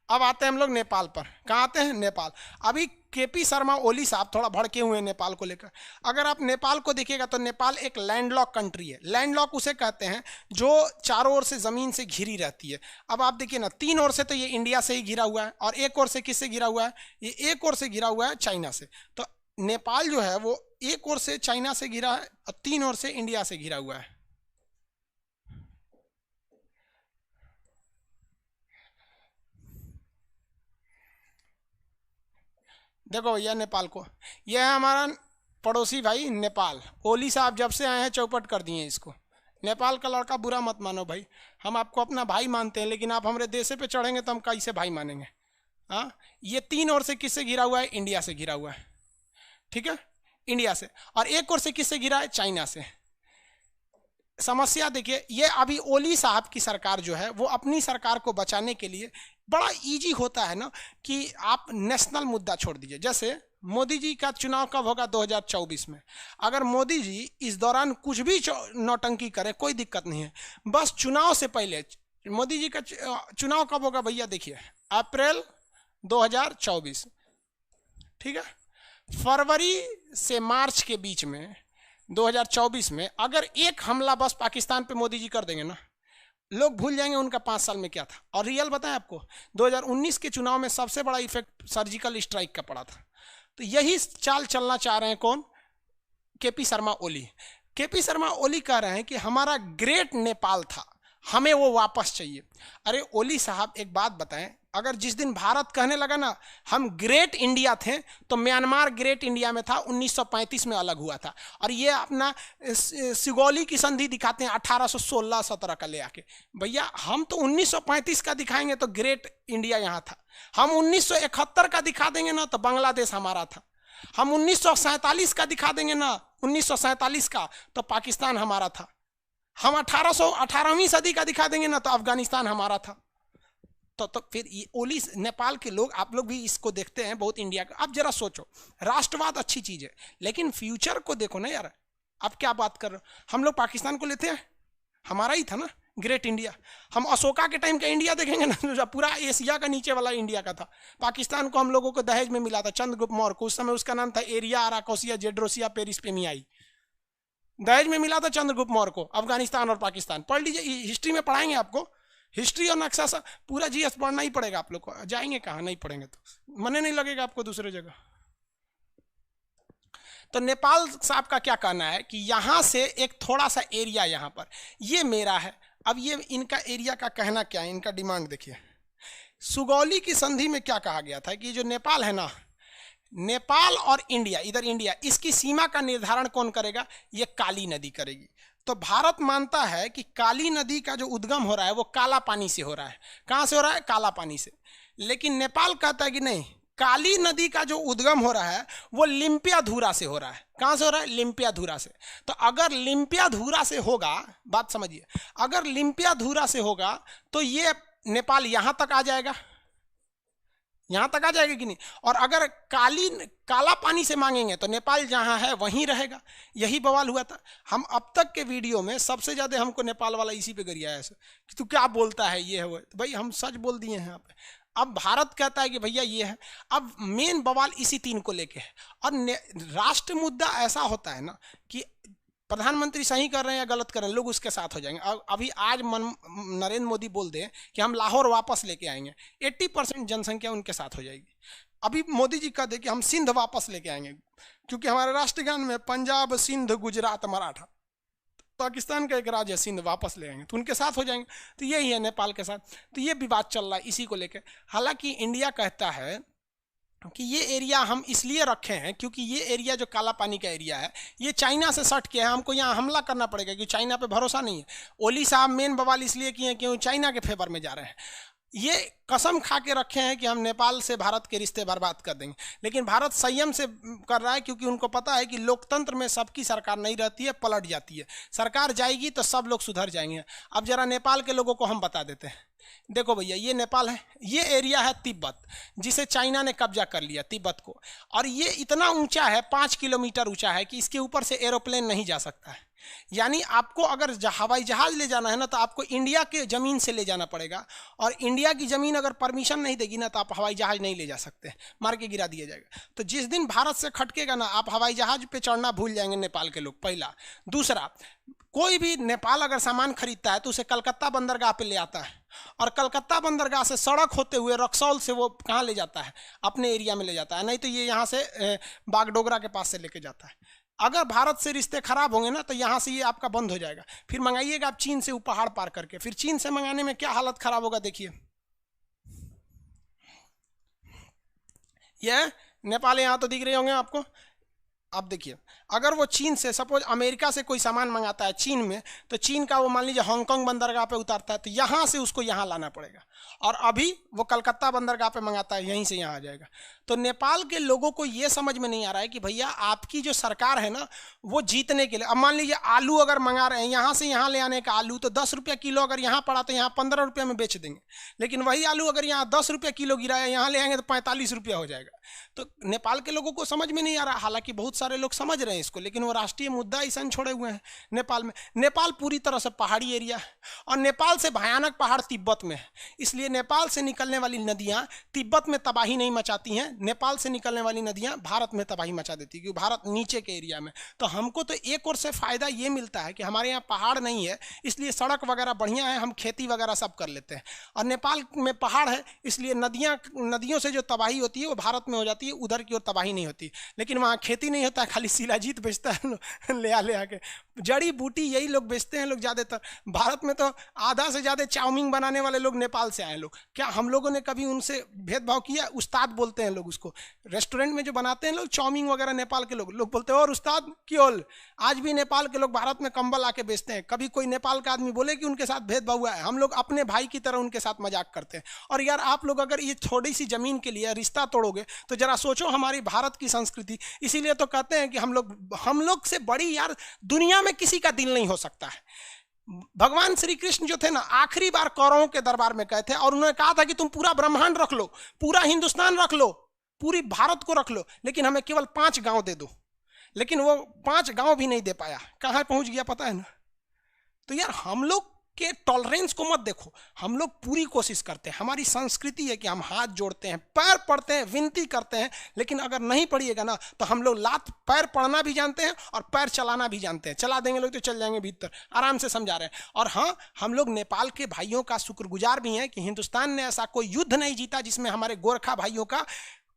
अब आते हैं हम लोग नेपाल पर। कहाँ आते हैं? नेपाल। अभी केपी शर्मा ओली साहब थोड़ा भड़के हुए हैं नेपाल को लेकर। अगर आप नेपाल को देखिएगा तो नेपाल एक लैंडलॉक कंट्री है। लैंडलॉक उसे कहते हैं जो चारों ओर से जमीन से घिरी रहती है। अब आप देखिए ना, 3 ओर से तो ये इंडिया से ही घिरा हुआ है, और एक ओर से किससे घिरा हुआ है? ये एक ओर से घिरा हुआ है चाइना से। तो नेपाल जो है वो एक ओर से चाइना से घिरा है और 3 ओर से इंडिया से घिरा हुआ है। देखो भैया नेपाल को, यह है हमारा पड़ोसी भाई नेपाल। ओली साहब जब से आए हैं चौपट कर दिए इसको। नेपाल का लड़का बुरा मत मानो भाई, हम आपको अपना भाई मानते हैं, लेकिन आप हमारे देश पे चढ़ेंगे तो हम कैसे भाई मानेंगे? हाँ, ये 3 ओर से किससे घिरा हुआ है? इंडिया से घिरा हुआ है, ठीक है, इंडिया से। और एक ओर से किससे घिरा है? चाइना से। समस्या देखिए, ये अभी ओली साहब की सरकार जो है वो अपनी सरकार को बचाने के लिए, बड़ा इजी होता है ना कि आप नेशनल मुद्दा छोड़ दीजिए। जैसे मोदी जी का चुनाव कब होगा? 2024 में। अगर मोदी जी इस दौरान कुछ भी नौटंकी करें कोई दिक्कत नहीं है, बस चुनाव से पहले, मोदी जी का चुनाव कब होगा भैया? देखिए अप्रैल 2024, ठीक है। फरवरी से मार्च के बीच में 2024 में अगर एक हमला बस पाकिस्तान पे मोदी जी कर देंगे ना, लोग भूल जाएंगे उनका 5 साल में क्या था। और रियल बताएं आपको, 2019 के चुनाव में सबसे बड़ा इफेक्ट सर्जिकल स्ट्राइक का पड़ा था। तो यही चाल चलना चाह रहे हैं कौन? केपी शर्मा ओली। केपी शर्मा ओली कह रहे हैं कि हमारा ग्रेट नेपाल था, हमें वो वापस चाहिए। अरे ओली साहब एक बात बताएं, अगर जिस दिन भारत कहने लगा ना हम ग्रेट इंडिया थे, तो म्यांमार ग्रेट इंडिया में था, 1935 में अलग हुआ था। और ये अपना सिगौली की संधि दिखाते हैं 1816-17 का ले आके। भैया हम तो 1935 का दिखाएंगे तो ग्रेट इंडिया यहाँ था, हम 1971 का दिखा देंगे ना तो बांग्लादेश हमारा था, हम 1947 का दिखा देंगे ना 1947 का तो पाकिस्तान हमारा था, हम 18वीं सदी का दिखा देंगे ना तो अफगानिस्तान हमारा था। तो फिर ये ओली नेपाल के लोग, आप लोग भी इसको देखते हैं बहुत इंडिया का। अब जरा सोचो, राष्ट्रवाद अच्छी चीज है लेकिन फ्यूचर को देखो ना यार। आप क्या बात कर रहे हो, हम लोग पाकिस्तान को लेते हैं, हमारा ही था ना ग्रेट इंडिया। हम अशोका के टाइम का इंडिया देखेंगे ना जो पूरा एशिया का नीचे वाला इंडिया का था। पाकिस्तान को हम लोगों को दहेज में मिला था चंद्रगुप्त मौर्य को, उस समय उसका नाम था एरिया आराकोसिया जेड्रोसिया पेरिस्पेमियाई, दहेज में मिला था चंद्रगुप्त मौर्य को। अफगानिस्तान और पाकिस्तान पढ़ लीजिए, हिस्ट्री में पढ़ाएंगे आपको, हिस्ट्री और नक्शा सा पूरा जीएस पढ़ना ही पड़ेगा आप लोग को। जाएंगे कहाँ, नहीं पढ़ेंगे तो मन नहीं लगेगा आपको दूसरे जगह। तो नेपाल साहब का क्या कहना है कि यहाँ से एक थोड़ा सा एरिया यहाँ पर ये मेरा है। अब ये इनका एरिया का कहना क्या है, इनका डिमांड देखिए। सुगौली की संधि में क्या कहा गया था कि जो नेपाल है ना, नेपाल और इंडिया, इधर इंडिया, इसकी सीमा का निर्धारण कौन करेगा, ये काली नदी करेगी। तो भारत मानता है कि काली नदी का जो उद्गम हो रहा है वो काला पानी से हो रहा है। कहाँ से हो रहा है, काला पानी से। लेकिन नेपाल कहता है कि नहीं, काली नदी का जो उद्गम हो रहा है वो लिम्पियाधुरा से हो रहा है। कहाँ से हो रहा है, लिम्पियाधुरा से। तो अगर लिम्पियाधुरा से होगा, बात समझिए, अगर लिम्पियाधुरा से होगा तो ये नेपाल यहाँ तक आ जाएगा, यहाँ तक आ जाएगा कि नहीं। और अगर काला पानी से मांगेंगे तो नेपाल जहाँ है वहीं रहेगा। यही बवाल हुआ था। हम अब तक के वीडियो में सबसे ज़्यादा हमको नेपाल वाला इसी पे गरिया है कि तू क्या बोलता है, ये है वो। तो भाई हम सच बोल दिए हैं यहाँ पे। अब भारत कहता है कि भैया ये है। अब मेन बवाल इसी तीन को लेके है। और राष्ट्र मुद्दा ऐसा होता है ना कि प्रधानमंत्री सही कर रहे हैं या गलत कर रहे हैं, लोग उसके साथ हो जाएंगे। अभी आज नरेंद्र मोदी बोल दे कि हम लाहौर वापस लेके आएंगे, 80% जनसंख्या उनके साथ हो जाएगी। अभी मोदी जी कह दे कि हम सिंध वापस लेके आएंगे, क्योंकि हमारे राष्ट्रगान में पंजाब, सिंध, गुजरात, मराठा, पाकिस्तान का एक राज्य है सिंध, वापस ले आएंगे तो उनके साथ हो जाएंगे। तो यही है नेपाल के साथ। तो ये विवाद चल रहा है इसी को लेकर। हालांकि इंडिया कहता है कि ये एरिया हम इसलिए रखे हैं क्योंकि ये एरिया जो काला पानी का एरिया है ये चाइना से सट के है, हमको यहाँ हमला करना पड़ेगा क्योंकि चाइना पे भरोसा नहीं है। ओली साहब मेन बवाल इसलिए किए हैं क्यों चाइना के फेवर में जा रहे हैं। ये कसम खा के रखे हैं कि हम नेपाल से भारत के रिश्ते बर्बाद कर देंगे, लेकिन भारत संयम से कर रहा है क्योंकि उनको पता है कि लोकतंत्र में सबकी सरकार नहीं रहती है, पलट जाती है। सरकार जाएगी तो सब लोग सुधर जाएंगे। अब जरा नेपाल के लोगों को हम बता देते हैं। देखो भैया, ये नेपाल है, ये एरिया है तिब्बत, जिसे चाइना ने कब्जा कर लिया तिब्बत को। और ये इतना ऊंचा है, 5 किलोमीटर ऊंचा है कि इसके ऊपर से एरोप्लेन नहीं जा सकता है। यानी आपको अगर हवाई जहाज ले जाना है ना तो आपको इंडिया के ज़मीन से ले जाना पड़ेगा, और इंडिया की ज़मीन अगर परमिशन नहीं देगी ना तो आप हवाई जहाज नहीं ले जा सकते, मार के गिरा दिया जाएगा। तो जिस दिन भारत से खटकेगा ना, आप हवाई जहाज पे चढ़ना भूल जाएंगे नेपाल के लोग, पहला। दूसरा, कोई भी नेपाल अगर सामान खरीदता है तो उसे कलकत्ता बंदरगाह पे ले आता है, और कलकत्ता बंदरगाह से सड़क होते हुए रक्सौल से वो कहाँ ले जाता है, अपने एरिया में ले जाता है। नहीं तो ये यहाँ से बागडोगरा के पास से लेके जाता है। अगर भारत से रिश्ते खराब होंगे ना तो यहाँ से ये आपका बंद हो जाएगा। फिर मंगाइएगा आप चीन से वो पहाड़ पार करके, फिर चीन से मंगाने में क्या हालत खराब होगा देखिए। ये नेपाल यहाँ तो दिख रहे होंगे आपको। अब देखिए, अगर वो चीन से, सपोज अमेरिका से कोई सामान मंगाता है चीन में, तो चीन का वो मान लीजिए हांगकांग बंदरगाह पे उतारता है तो यहाँ से उसको यहाँ लाना पड़ेगा। और अभी वो कलकत्ता बंदरगाह पे मंगाता है, यहीं से यहाँ आ जाएगा। तो नेपाल के लोगों को ये समझ में नहीं आ रहा है कि भैया आपकी जो सरकार है ना वो जीतने के लिए, अब मान लीजिए आलू अगर मंगा रहे हैं यहाँ से यहाँ ले आने का आलू, तो 10 रुपये किलो अगर यहाँ पड़ा तो यहाँ 15 रुपये में बेच देंगे। लेकिन वही आलू अगर यहाँ 10 रुपये किलो गिरा है, यहाँ ले आएंगे तो 45 रुपया हो जाएगा। तो नेपाल के लोगों को समझ में नहीं आ रहा। हालांकि बहुत सारे लोग समझ रहे हैं इसको, लेकिन वो राष्ट्रीय मुद्दा ऐसा छोड़े हुए हैं नेपाल में। नेपाल पूरी तरह से पहाड़ी एरिया है, और नेपाल से भयानक पहाड़ तिब्बत में है। इसलिए नेपाल से निकलने वाली नदियाँ तिब्बत में तबाही नहीं मचाती हैं, नेपाल से निकलने वाली नदियाँ भारत में तबाही मचा देती है, क्योंकि भारत नीचे के एरिया में। तो हमको तो एक और से फ़ायदा ये मिलता है कि हमारे यहाँ पहाड़ नहीं है, इसलिए सड़क वगैरह बढ़िया है, हम खेती वगैरह सब कर लेते हैं। और नेपाल में पहाड़ है, इसलिए नदियों से जो तबाही होती है वो भारत में हो जाती है, उधर की ओर तबाही नहीं होती। लेकिन वहाँ खेती नहीं होता है, खाली शिलाजीत अजीत बेचता है ले आके जड़ी बूटी यही लोग बेचते हैं लोग ज़्यादातर। भारत में तो आधा से ज़्यादा चाउमीन बनाने वाले लोग नेपाल से आए लोग। क्या हम लोगों ने कभी उनसे भेदभाव किया? उस्ताद बोलते हैं लोग उसको, रेस्टोरेंट में जो बनाते हैं लोग चाउमीन वगैरह नेपाल के लोग बोलते हैं और उस्ताद क्यों। आज भी नेपाल के लोग भारत में कंबल आके बेचते हैं। कभी कोई नेपाल का आदमी बोले कि उनके साथ भेदभाव हुआ है, हम लोग अपने भाई की तरह उनके साथ मजाक करते हैं। और यार आप लोग अगर ये थोड़ी सी जमीन के लिए रिश्ता तोड़ोगे तो जरा सोचो हमारी भारत की संस्कृति। इसीलिए तो कहते हैं कि हम लोग से बड़ी यार दुनिया में किसी का दिल नहीं हो सकता है। भगवान श्री कृष्ण जो थे ना, आखिरी बार कौरवों के दरबार में गए थे और उन्होंने कहा था कि तुम पूरा ब्रह्मांड रख लो, पूरा हिंदुस्तान रख लो, पूरी भारत को रख लो, लेकिन हमें केवल 5 गांव दे दो। लेकिन वो 5 गांव भी नहीं दे पाया। कहां पहुंच गया पता है ना। तो यार हम लोग के टॉलरेंस को मत देखो, हम लोग पूरी कोशिश करते हैं। हमारी संस्कृति है कि हम हाथ जोड़ते हैं, पैर पड़ते हैं, विनती करते हैं। लेकिन अगर नहीं पड़िएगा ना तो हम लोग लात पैर पड़ना भी जानते हैं और पैर चलाना भी जानते हैं। चला देंगे लोग तो चल जाएंगे भीतर, आराम से समझा रहे हैं। और हाँ, हम लोग नेपाल के भाइयों का शुक्रगुजार भी हैं कि हिंदुस्तान ने ऐसा कोई युद्ध नहीं जीता जिसमें हमारे गोरखा भाइयों का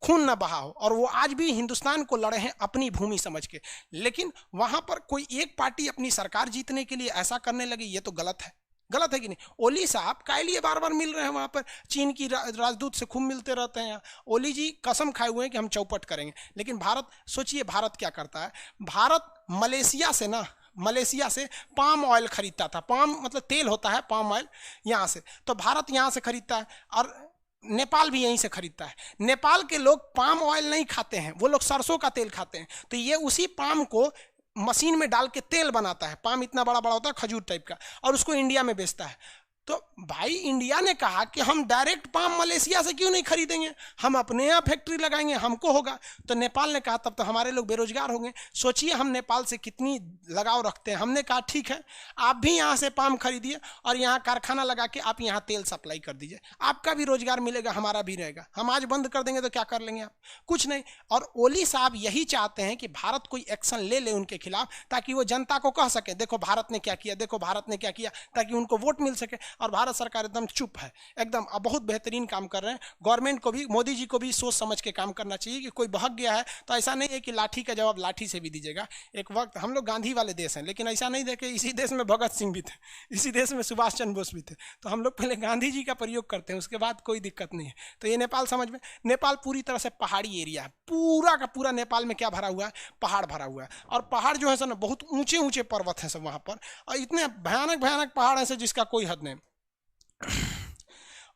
खून न बहा हो, और वो आज भी हिंदुस्तान को लड़े हैं अपनी भूमि समझ के। लेकिन वहां पर कोई एक पार्टी अपनी सरकार जीतने के लिए ऐसा करने लगी, ये तो गलत है। गलत है कि नहीं। ओली साहब काय लिए बार बार मिल रहे हैं वहां पर, चीन की राजदूत से खूब मिलते रहते हैं। ओली जी कसम खाए हुए हैं कि हम चौपट करेंगे। लेकिन भारत, सोचिए भारत क्या करता है। भारत मलेशिया से पाम ऑयल खरीदता था। पाम मतलब तेल होता है, पाम ऑयल यहाँ से। तो भारत यहाँ से खरीदता है और नेपाल भी यहीं से खरीदता है। नेपाल के लोग पाम ऑयल नहीं खाते हैं, वो लोग सरसों का तेल खाते हैं। तो ये उसी पाम को मशीन में डाल के तेल बनाता है। पाम इतना बड़ा बड़ा होता है, खजूर टाइप का, और उसको इंडिया में बेचता है। तो भाई इंडिया ने कहा कि हम डायरेक्ट पाम मलेशिया से क्यों नहीं खरीदेंगे, हम अपने यहाँ फैक्ट्री लगाएंगे, हमको होगा। तो नेपाल ने कहा तब तो हमारे लोग बेरोजगार होंगे। सोचिए हम नेपाल से कितनी लगाव रखते हैं। हमने कहा ठीक है, आप भी यहाँ से पाम खरीदिए और यहाँ कारखाना लगा के आप यहाँ तेल सप्लाई कर दीजिए, आपका भी रोजगार मिलेगा, हमारा भी रहेगा। हम आज बंद कर देंगे तो क्या कर लेंगे आप? कुछ नहीं। और ओली साहब यही चाहते हैं कि भारत कोई एक्शन ले ले उनके खिलाफ, ताकि वो जनता को कह सके देखो भारत ने क्या किया, देखो भारत ने क्या किया, ताकि उनको वोट मिल सके। और भारत सरकार एकदम चुप है, एकदम बहुत बेहतरीन काम कर रहे हैं। गवर्नमेंट को भी, मोदी जी को भी सोच समझ के काम करना चाहिए कि कोई बहक गया है तो ऐसा नहीं है कि लाठी का जवाब लाठी से भी दीजिएगा। एक वक्त हम लोग गांधी वाले देश हैं, लेकिन ऐसा नहीं देखे, इसी देश में भगत सिंह भी थे, इसी देश में सुभाष चंद्र बोस भी थे। तो हम लोग पहले गांधी जी का प्रयोग करते हैं, उसके बाद कोई दिक्कत नहीं है। तो ये नेपाल समझ में, नेपाल पूरी तरह से पहाड़ी एरिया है। पूरा का पूरा नेपाल में क्या भरा हुआ है? पहाड़ भरा हुआ है। और पहाड़ जो है सर ना, बहुत ऊंचे ऊंचे पर्वत हैं सब वहाँ पर, और इतने भयानक भयानक पहाड़ हैं जिसका कोई हद नहीं।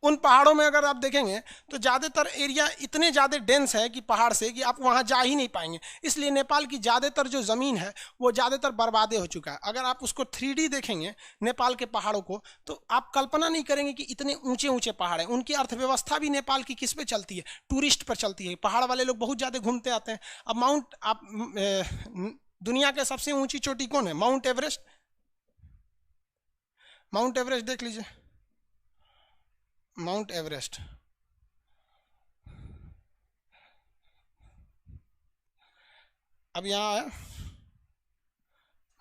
उन पहाड़ों में अगर आप देखेंगे तो ज़्यादातर एरिया इतने ज़्यादा डेंस है कि पहाड़ से कि आप वहाँ जा ही नहीं पाएंगे। इसलिए नेपाल की ज़्यादातर जो ज़मीन है वो ज़्यादातर बर्बादे हो चुका है। अगर आप उसको 3D देखेंगे नेपाल के पहाड़ों को, तो आप कल्पना नहीं करेंगे कि इतने ऊंचे ऊंचे पहाड़ हैं। उनकी अर्थव्यवस्था भी नेपाल की किस पे चलती है? टूरिस्ट पर चलती है। पहाड़ वाले लोग बहुत ज़्यादा घूमते आते हैं। अब दुनिया के सबसे ऊँची चोटी कौन है? Mount Everest. माउंट एवरेस्ट देख लीजिए, माउंट एवरेस्ट। अब यहाँ है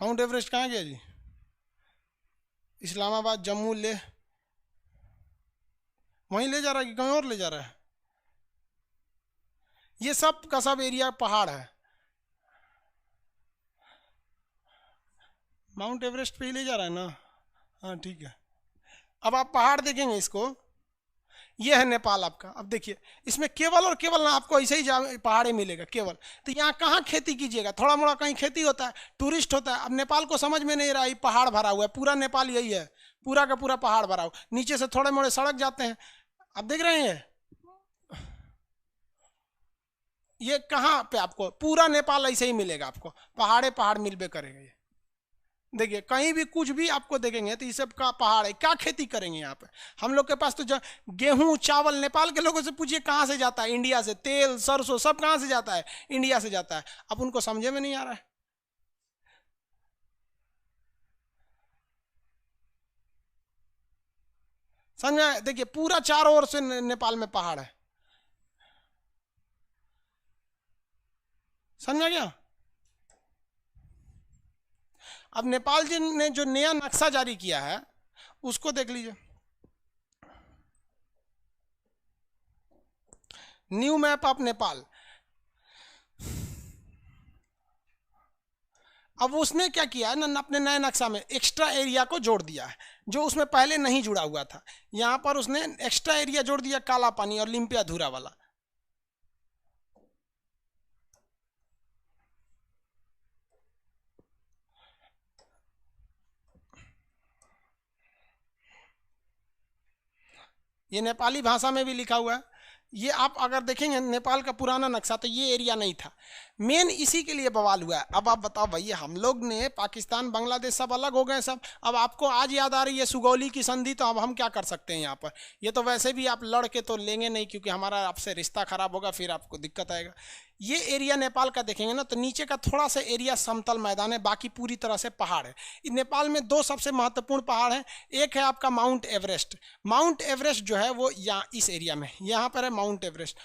माउंट एवरेस्ट, कहाँ गया जी? इस्लामाबाद, जम्मू ले, वहीं ले जा रहा है कि कहीं और ले जा रहा है? ये सब का सब एरिया पहाड़ है। माउंट एवरेस्ट पे ही ले जा रहा है ना? हाँ ठीक है। अब आप पहाड़ देखेंगे इसको, ये है नेपाल आपका। अब देखिए इसमें केवल और केवल ना आपको ऐसे ही पहाड़े मिलेगा केवल। तो यहाँ कहाँ खेती कीजिएगा? थोड़ा मोड़ा कहीं खेती होता है, टूरिस्ट होता है। अब नेपाल को समझ में नहीं रहा, ये पहाड़ भरा हुआ है, पूरा नेपाल यही है, पूरा का पूरा पहाड़ भरा हुआ। नीचे से थोड़े मोड़े सड़क जाते हैं, आप देख रहे हैं। ये कहाँ पे आपको पूरा नेपाल ऐसे ही मिलेगा, आपको पहाड़े पहाड़ मिलबे करेगा। ये देखिए कहीं भी कुछ भी आपको देखेंगे तो ये सब का पहाड़ है। क्या खेती करेंगे यहाँ पे? हम लोग के पास तो गेहूं चावल, नेपाल के लोगों से पूछिए कहाँ से जाता है? इंडिया से। तेल सरसों सब कहाँ से जाता है? इंडिया से जाता है। अब उनको समझे में नहीं आ रहा है। समझ, देखिए पूरा चारों ओर से नेपाल में पहाड़ है। समझा क्या? अब नेपाल जी ने जो नया नक्शा जारी किया है उसको देख लीजिए, न्यू मैप ऑफ नेपाल। अब उसने क्या किया है ना, अपने नए नक्शा में एक्स्ट्रा एरिया को जोड़ दिया है जो उसमें पहले नहीं जुड़ा हुआ था। यहाँ पर उसने एक्स्ट्रा एरिया जोड़ दिया, काला पानी और लिम्पिया धुरा वाला। ये नेपाली भाषा में भी लिखा हुआ है। ये आप अगर देखेंगे नेपाल का पुराना नक्शा तो ये एरिया नहीं था। मेन इसी के लिए बवाल हुआ है। अब आप बताओ भैया, हम लोग ने पाकिस्तान बांग्लादेश सब अलग हो गए सब। अब आपको आज याद आ रही है सुगौली की संधि, तो अब हम क्या कर सकते हैं यहाँ पर? ये तो वैसे भी आप लड़ के तो लेंगे नहीं, क्योंकि हमारा आपसे रिश्ता खराब होगा, फिर आपको दिक्कत आएगा। ये एरिया नेपाल का देखेंगे ना तो नीचे का थोड़ा सा एरिया समतल मैदान है, बाकी पूरी तरह से पहाड़ है। नेपाल में दो सबसे महत्वपूर्ण पहाड़ हैं। एक है आपका माउंट एवरेस्ट। माउंट एवरेस्ट जो है वो यहाँ इस एरिया में, यहाँ पर है माउंट एवरेस्ट।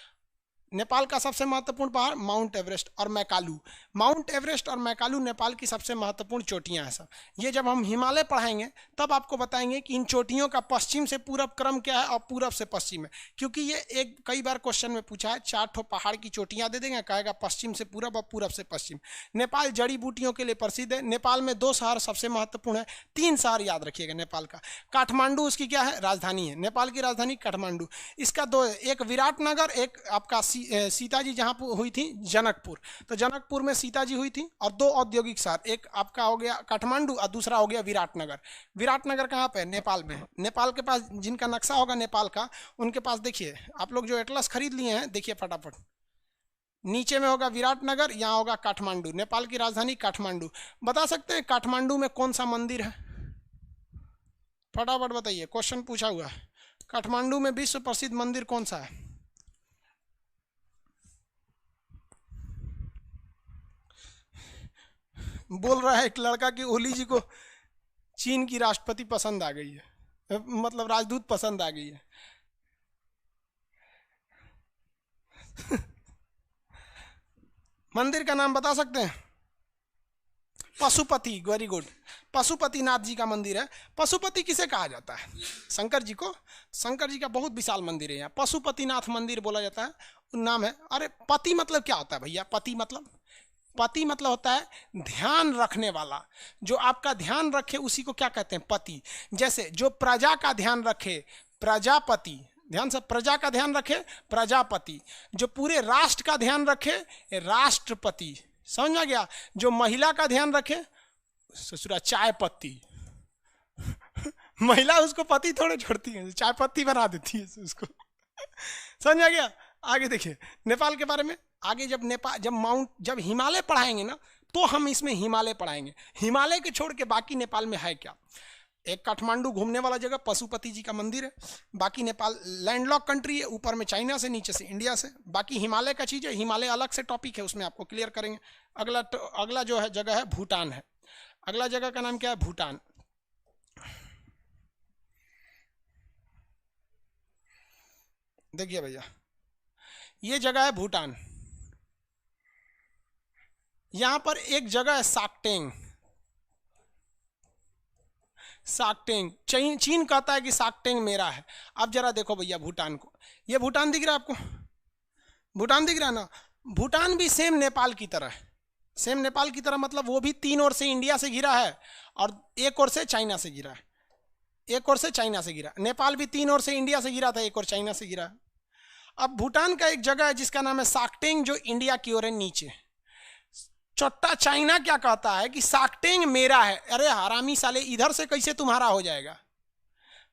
नेपाल का सबसे महत्वपूर्ण पहाड़ माउंट एवरेस्ट और मैकालू। माउंट एवरेस्ट और मैकालू नेपाल की सबसे महत्वपूर्ण चोटियां हैं सब। ये जब हम हिमालय पढ़ाएंगे तब आपको बताएंगे कि इन चोटियों का पश्चिम से पूरब क्रम क्या है और पूरब से पश्चिम है, क्योंकि ये एक कई बार क्वेश्चन में पूछा है। 4 ठो पहाड़ की चोटियां दे देंगे, कहेगा पश्चिम से पूरब और पूरब से पश्चिम। नेपाल जड़ी बूटियों के लिए प्रसिद्ध है। नेपाल में 2 शहर सबसे महत्वपूर्ण है, 3 शहर याद रखिएगा नेपाल का। काठमांडू उसकी क्या है, राजधानी है। नेपाल की राजधानी काठमांडू। इसका 2, एक विराटनगर, एक आपका सीता जी जहाँ हुई थी जनकपुर, तो जनकपुर में सीता जी हुई थी। और 2 औद्योगिक शहर, एक आपका हो गया काठमांडू और दूसरा हो गया विराटनगर। विराटनगर कहाँ पे है, नेपाल में है। नेपाल के पास जिनका नक्शा होगा नेपाल का, उनके पास देखिए, आप लोग जो एटलस खरीद लिए हैं देखिए फटाफट, नीचे में होगा विराटनगर, यहाँ होगा काठमांडू। नेपाल की राजधानी काठमांडू। बता सकते हैं काठमांडू में कौन सा मंदिर है? फटाफट बताइए, क्वेश्चन पूछा हुआ है। काठमांडू में विश्व प्रसिद्ध मंदिर कौन सा है? बोल रहा है एक लड़का कि ओली जी को चीन की राष्ट्रपति पसंद आ गई है, मतलब राजदूत पसंद आ गई है। मंदिर का नाम बता सकते हैं? Pashupati, very good. पशुपतिनाथ जी का मंदिर है। पशुपति किसे कहा जाता है? शंकर जी को। शंकर जी का बहुत विशाल मंदिर है यहाँ, पशुपतिनाथ मंदिर बोला जाता है, नाम है। अरे पति मतलब क्या होता है भैया? पति मतलब होता है ध्यान रखने वाला। जो आपका ध्यान रखे उसी को क्या कहते हैं? पति। जैसे जो प्रजा का ध्यान रखे, प्रजापति। ध्यान से, प्रजा का ध्यान रखे प्रजापति। जो पूरे राष्ट्र का ध्यान रखे राष्ट्रपति। समझ में गया? जो महिला का ध्यान रखे ससुरा चाय पत्ती। महिला उसको पति थोड़े छोड़ती है, चाय पत्ती बना देती है उसको। समझ में गया? आगे देखिए नेपाल के बारे में। आगे जब हिमालय पढ़ाएंगे ना तो हम इसमें हिमालय पढ़ाएंगे। हिमालय के छोड़ के बाकी नेपाल में है क्या? एक काठमांडू घूमने वाला जगह, पशुपति जी का मंदिर है। बाकी नेपाल लैंडलॉक कंट्री है, ऊपर में चाइना से, नीचे से इंडिया से। बाकी हिमालय का चीज़ है, हिमालय अलग से टॉपिक है, उसमें आपको क्लियर करेंगे। अगला जो है जगह है भूटान है। अगला जगह का नाम क्या है? भूटान। देखिए भैया, ये जगह है भूटान। यहां पर एक जगह है साकटेंग। चीन कहता है कि साकटेंग मेरा है। अब जरा देखो भैया भूटान को, ये भूटान दिख रहा है आपको? भूटान दिख रहा है ना? भूटान भी सेम नेपाल की तरह है। सेम नेपाल की तरह मतलब वो भी 3 ओर से इंडिया से घिरा है और 1 ओर से चाइना से घिरा है। 1 ओर से चाइना से घिरा। नेपाल भी 3 ओर से इंडिया से घिरा था, 1 ओर चाइना से घिरा। अब भूटान का एक जगह है जिसका नाम है साकटेंग, जो इंडिया की ओर है नीचे। चोट्टा चाइना क्या कहता है कि साकटेंग मेरा है। अरे हरामी साले, इधर से कैसे तुम्हारा हो जाएगा?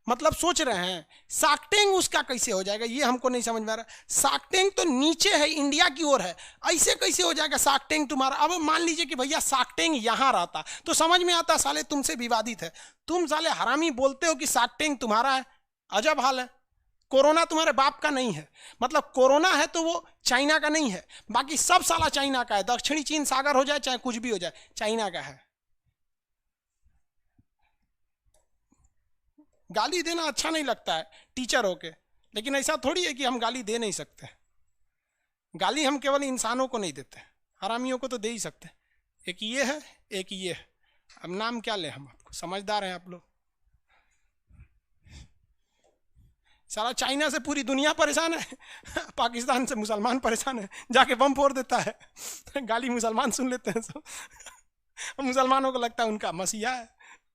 मतलब सोच रहे हैं साकटेंग उसका कैसे हो जाएगा, ये हमको नहीं समझ में आ रहा। साकटेंग तो नीचे है, इंडिया की ओर है, ऐसे कैसे हो जाएगा साकटेंग तुम्हारा? अब मान लीजिए कि भैया साकटेंग यहां रहता तो समझ में आता, साले तुमसे विवादित है। तुम साले हरामी बोलते हो कि साकटेंग तुम्हारा है। अजब हाल है। कोरोना तुम्हारे बाप का नहीं है, मतलब कोरोना है तो वो चाइना का नहीं है, बाकी सब साला चाइना का है। दक्षिणी चीन सागर हो जाए चाहे कुछ भी हो जाए, चाइना का है। गाली देना अच्छा नहीं लगता है टीचर होके, लेकिन ऐसा थोड़ी है कि हम गाली दे नहीं सकते। गाली हम केवल इंसानों को नहीं देते, हरामियों को तो दे ही सकते। एक ये है, एक ये है। अब नाम क्या ले हम आपको? समझदार हैं आप लोग। सारा चाइना से पूरी दुनिया परेशान है, पाकिस्तान से मुसलमान परेशान है, जाके बम फोड़ देता है। गाली मुसलमान सुन लेते हैं सब। मुसलमानों को लगता है उनका मसीहा है।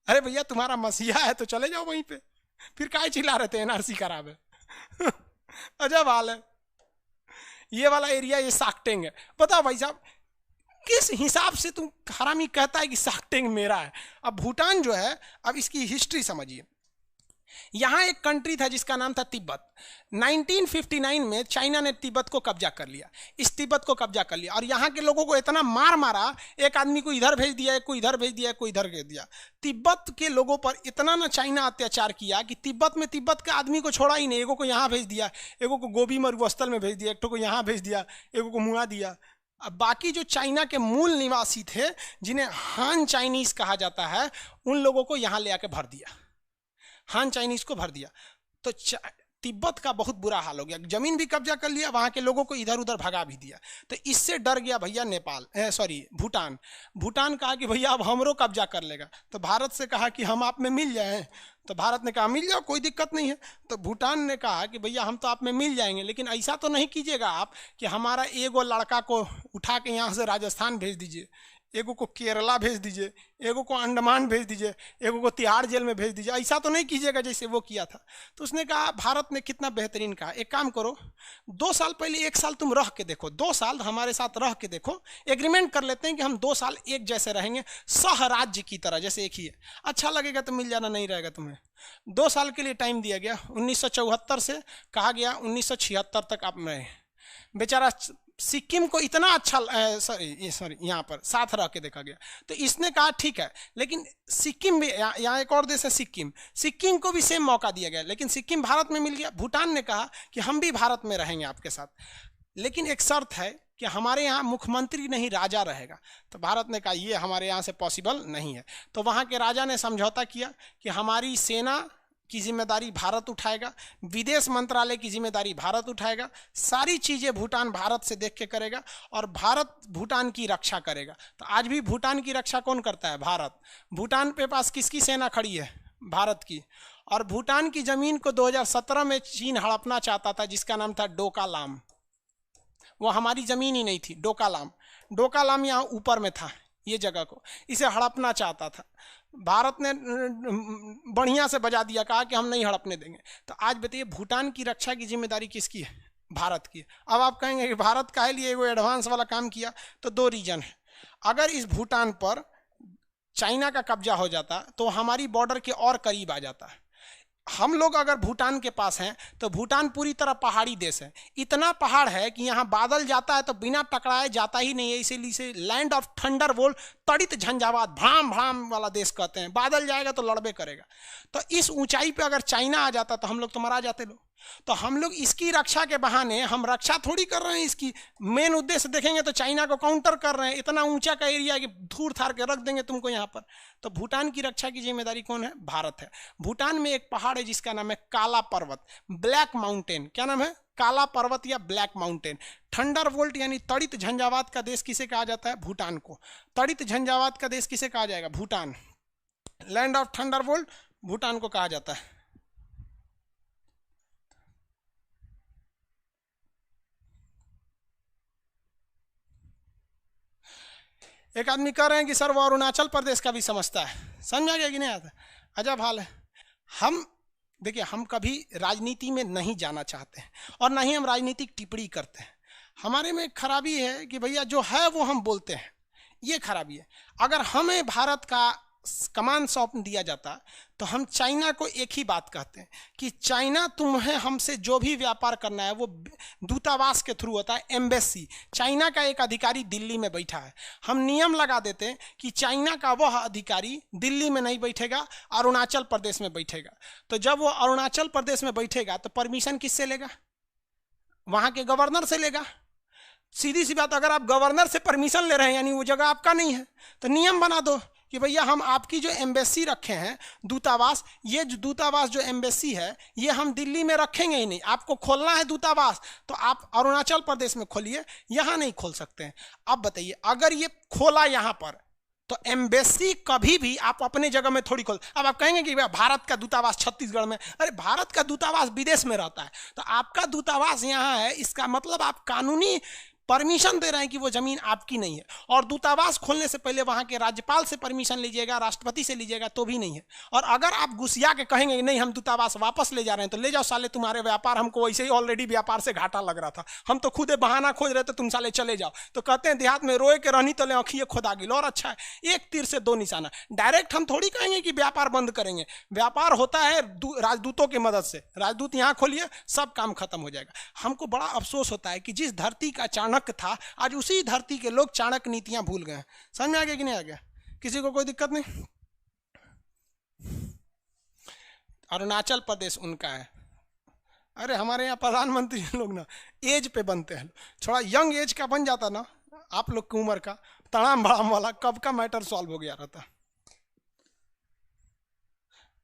अरे भैया तुम्हारा मसीहा है तो चले जाओ वहीं पे, फिर काहे चिल्ला रहे थे एनआरसी खराब है। अजब हाल है। ये वाला एरिया ये साकटेंग है। बताओ भाई साहब किस हिसाब से तुम हरामी कहता है कि साकटेंग मेरा है। अब भूटान जो है, अब इसकी हिस्ट्री समझिए। यहां एक कंट्री था जिसका नाम था तिब्बत। 1959 में चाइना ने तिब्बत को कब्जा कर लिया, इस तिब्बत को कब्जा कर लिया और यहाँ के लोगों को इतना मार मारा, एक आदमी को इधर भेज दिया, एक को इधर भेज दिया, एक को इधर भेज दिया। तिब्बत के लोगों पर इतना ना चाइना अत्याचार किया कि तिब्बत में तिब्बत के आदमी को छोड़ा ही नहीं। एगो को यहाँ भेज दिया, एगो को गोभी मरुस्थल में भेज दिया, एक को यहाँ भेज दिया, एगो को मुआ दिया। अब बाकी जो चाइना के मूल निवासी थे जिन्हें हान चाइनीज कहा जाता है, उन लोगों को यहाँ ले आके भर दिया, हान चाइनीज को भर दिया। तो तिब्बत का बहुत बुरा हाल हो गया, जमीन भी कब्जा कर लिया, वहां के लोगों को इधर उधर भगा भी दिया। तो इससे डर गया भैया भूटान। भूटान कहा कि भैया अब हमरो कब्जा कर लेगा। तो भारत से कहा कि हम आप में मिल जाएं। तो भारत ने कहा मिल जाओ, कोई दिक्कत नहीं है। तो भूटान ने कहा कि भैया हम तो आप में मिल जाएंगे, लेकिन ऐसा तो नहीं कीजिएगा आप कि हमारा एगो लड़का को उठा के यहाँ से राजस्थान भेज दीजिए, एगो को केरला भेज दीजिए, एगो को अंडमान भेज दीजिए, एगो को तिहाड़ जेल में भेज दीजिए। ऐसा तो नहीं कीजिएगा जैसे वो किया था। तो उसने कहा, भारत ने कितना बेहतरीन कहा, एक काम करो 2 साल पहले 1 साल तुम रह के देखो, 2 साल हमारे साथ रह के देखो, एग्रीमेंट कर लेते हैं कि हम 2 साल एक जैसे रहेंगे, सह राज्य की तरह, जैसे एक ही है। अच्छा लगेगा तो मिल जाना, नहीं रहेगा तुम्हें। 2 साल के लिए टाइम दिया गया। 1974 से कहा गया 1976 तक आप रहे। बेचारा सिक्किम को इतना अच्छा यहाँ पर साथ रह के देखा गया। तो इसने कहा ठीक है, लेकिन सिक्किम भी, यहाँ एक और देश है सिक्किम को भी सेम मौका दिया गया, लेकिन सिक्किम भारत में मिल गया। भूटान ने कहा कि हम भी भारत में रहेंगे आपके साथ, लेकिन एक शर्त है कि हमारे यहाँ मुख्यमंत्री नहीं राजा रहेगा। तो भारत ने कहा ये हमारे यहाँ से पॉसिबल नहीं है। तो वहाँ के राजा ने समझौता किया कि हमारी सेना की जिम्मेदारी भारत उठाएगा, विदेश मंत्रालय की जिम्मेदारी भारत उठाएगा, सारी चीज़ें भूटान भारत से देख के करेगा और भारत भूटान की रक्षा करेगा। तो आज भी भूटान की रक्षा कौन करता है? भारत। भूटान के पास किसकी सेना खड़ी है? भारत की। और भूटान की ज़मीन को 2017 में चीन हड़पना चाहता था, जिसका नाम था डोकालाम। वो हमारी ज़मीन ही नहीं थी, डोकालाम यहाँ ऊपर में था, ये जगह को इसे हड़पना चाहता था। भारत ने बढ़िया से बजा दिया, कहा कि हम नहीं हड़पने देंगे। तो आज बताइए भूटान की रक्षा की जिम्मेदारी किसकी है? भारत की। अब आप कहेंगे कि भारत काहे लिए वो एडवांस वाला काम किया? तो 2 रीजन है। अगर इस भूटान पर चाइना का कब्जा हो जाता तो हमारी बॉर्डर के और करीब आ जाता है। हम लोग अगर भूटान के पास हैं तो भूटान पूरी तरह पहाड़ी देश है, इतना पहाड़ है कि यहाँ बादल जाता है तो बिना टकराए जाता ही नहीं है, इसीलिए इसे लैंड ऑफ थंडर बोल्ट, तड़ित झंझावात, भ्राम भ्राम वाला देश कहते हैं। बादल जाएगा तो लड़बे करेगा। तो इस ऊंचाई पे अगर चाइना आ जाता तो हम लोग तो मरा जाते लोग। तो हम लोग इसकी रक्षा के बहाने, हम रक्षा थोड़ी कर रहे हैं इसकी, मेन उद्देश्य देखेंगे तो चाइना को काउंटर कर रहे हैं। इतना ऊंचा का एरिया कि धूर थार के रख देंगे तुमको यहाँ पर। तो भूटान की रक्षा की जिम्मेदारी कौन है? भारत है। भूटान में एक पहाड़ है जिसका नाम है काला पर्वत, ब्लैक माउंटेन। क्या नाम है? काला पर्वत या ब्लैक माउंटेन। थंडर बोल्ट यानी तड़ित झंझावात का देश किसे कहा जाता है? भूटान को। तड़ित झंझावात का देश किसे कहा जाएगा? Bhutan. Land of thunder bolt Bhutan को कहा जाता है। एक आदमी कह रहे हैं कि सर वो अरुणाचल प्रदेश का भी समझता है। समझ आ गया कि नहीं आता? अजब हाल है। हम देखिए, हम कभी राजनीति में नहीं जाना चाहते हैं और ना ही हम राजनीतिक टिप्पणी करते हैं। हमारे में खराबी है कि भैया जो है वो हम बोलते हैं, ये खराबी है। अगर हमें भारत का कमान सौंप दिया जाता तो हम चाइना को एक ही बात कहते हैं कि चाइना तुम्हें हमसे जो भी व्यापार करना है वो दूतावास के थ्रू होता है, एम्बेसी। चाइना का एक अधिकारी दिल्ली में बैठा है, हम नियम लगा देते हैं कि चाइना का वह अधिकारी दिल्ली में नहीं बैठेगा, अरुणाचल प्रदेश में बैठेगा। तो जब वो अरुणाचल प्रदेश में बैठेगा तो परमिशन किससे लेगा? वहाँ के गवर्नर से लेगा। सीधी सी बात, अगर आप गवर्नर से परमिशन ले रहे हैं यानी वो जगह आपका नहीं है, तो नियम बना दो कि भैया हम आपकी जो एम्बेसी रखे हैं, दूतावास, ये जो दूतावास जो एम्बेसी है ये हम दिल्ली में रखेंगे ही नहीं। आपको खोलना है दूतावास तो आप अरुणाचल प्रदेश में खोलिए, यहाँ नहीं खोल सकते हैं। अब बताइए, अगर ये खोला यहाँ पर तो एम्बेसी कभी भी आप अपने जगह में थोड़ी खोल। अब आप कहेंगे कि भैया भारत का दूतावास छत्तीसगढ़ में, अरे भारत का दूतावास विदेश में रहता है, तो आपका दूतावास यहाँ है, इसका मतलब आप कानूनी परमिशन दे रहे हैं कि वो जमीन आपकी नहीं है। और दूतावास खोलने से पहले वहां के राज्यपाल से परमिशन लीजिएगा, राष्ट्रपति से लीजिएगा, तो भी नहीं है। और अगर आप गुस्सिया के कहेंगे नहीं हम दूतावास वापस ले जा रहे हैं, तो ले जाओ साले, तुम्हारे व्यापार, हमको वैसे ही ऑलरेडी व्यापार से घाटा लग रहा था, हम तो खुद बहाना खोज रहे थे, तुम साले चले जाओ। तो कहते हैं देहात में रोए के रहनी तले आँखिए खुदा गिल। और अच्छा है, एक तीर से दो निशाना। डायरेक्ट हम थोड़ी कहेंगे कि व्यापार बंद करेंगे, व्यापार होता है राजदूतों की मदद से। राजदूत यहाँ खोलिए, सब काम खत्म हो जाएगा। हमको बड़ा अफसोस होता है कि जिस धरती का चाणक्य था, आज उसी धरती के लोग चाणक्य नीतियां भूल गए हैं। समझ में आ गया कि नहीं आ गया? किसी को कोई दिक्कत नहीं? अरुणाचल प्रदेश उनका है। अरे हमारे यहाँ प्रधानमंत्री लोग ना एज पे बनते हैं, थोड़ा यंग एज का बन जाता ना आप लोग की उम्र का, तड़ाम भड़ाम वाला, कब का मैटर सॉल्व हो गया रहता।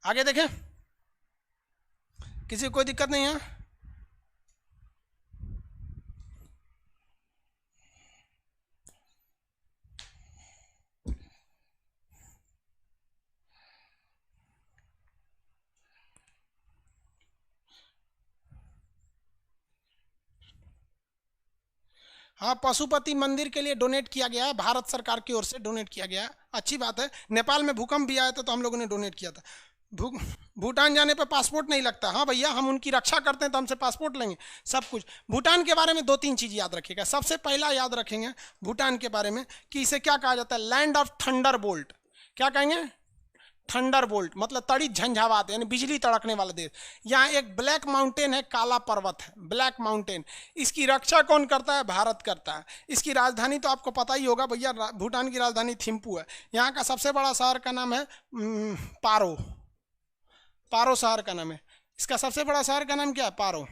आगे देखें, किसी को कोई दिक्कत नहीं है? हाँ, पशुपति मंदिर के लिए डोनेट किया गया है, भारत सरकार की ओर से डोनेट किया गया है, अच्छी बात है। नेपाल में भूकंप भी आया था तो हम लोगों ने डोनेट किया था। भूटान जाने पे पासपोर्ट नहीं लगता। हाँ भैया, हम उनकी रक्षा करते हैं तो हमसे पासपोर्ट लेंगे, सब कुछ। भूटान के बारे में दो तीन चीज़ याद रखिएगा। सबसे पहला याद रखेंगे भूटान के बारे में कि इसे क्या कहा जाता है, लैंड ऑफ थंडर बोल्ट। क्या कहेंगे? थंडर बोल्ट मतलब तड़ी झंझावात, यानी बिजली तड़कने वाला देश। यहाँ एक ब्लैक माउंटेन है, काला पर्वत है, ब्लैक माउंटेन। इसकी रक्षा कौन करता है? भारत करता है। इसकी राजधानी तो आपको पता ही होगा भैया, भूटान की राजधानी थिम्पू है। यहाँ का सबसे बड़ा शहर का नाम है पारो। पारो शहर का नाम है। इसका सबसे बड़ा शहर का नाम क्या है? पारो।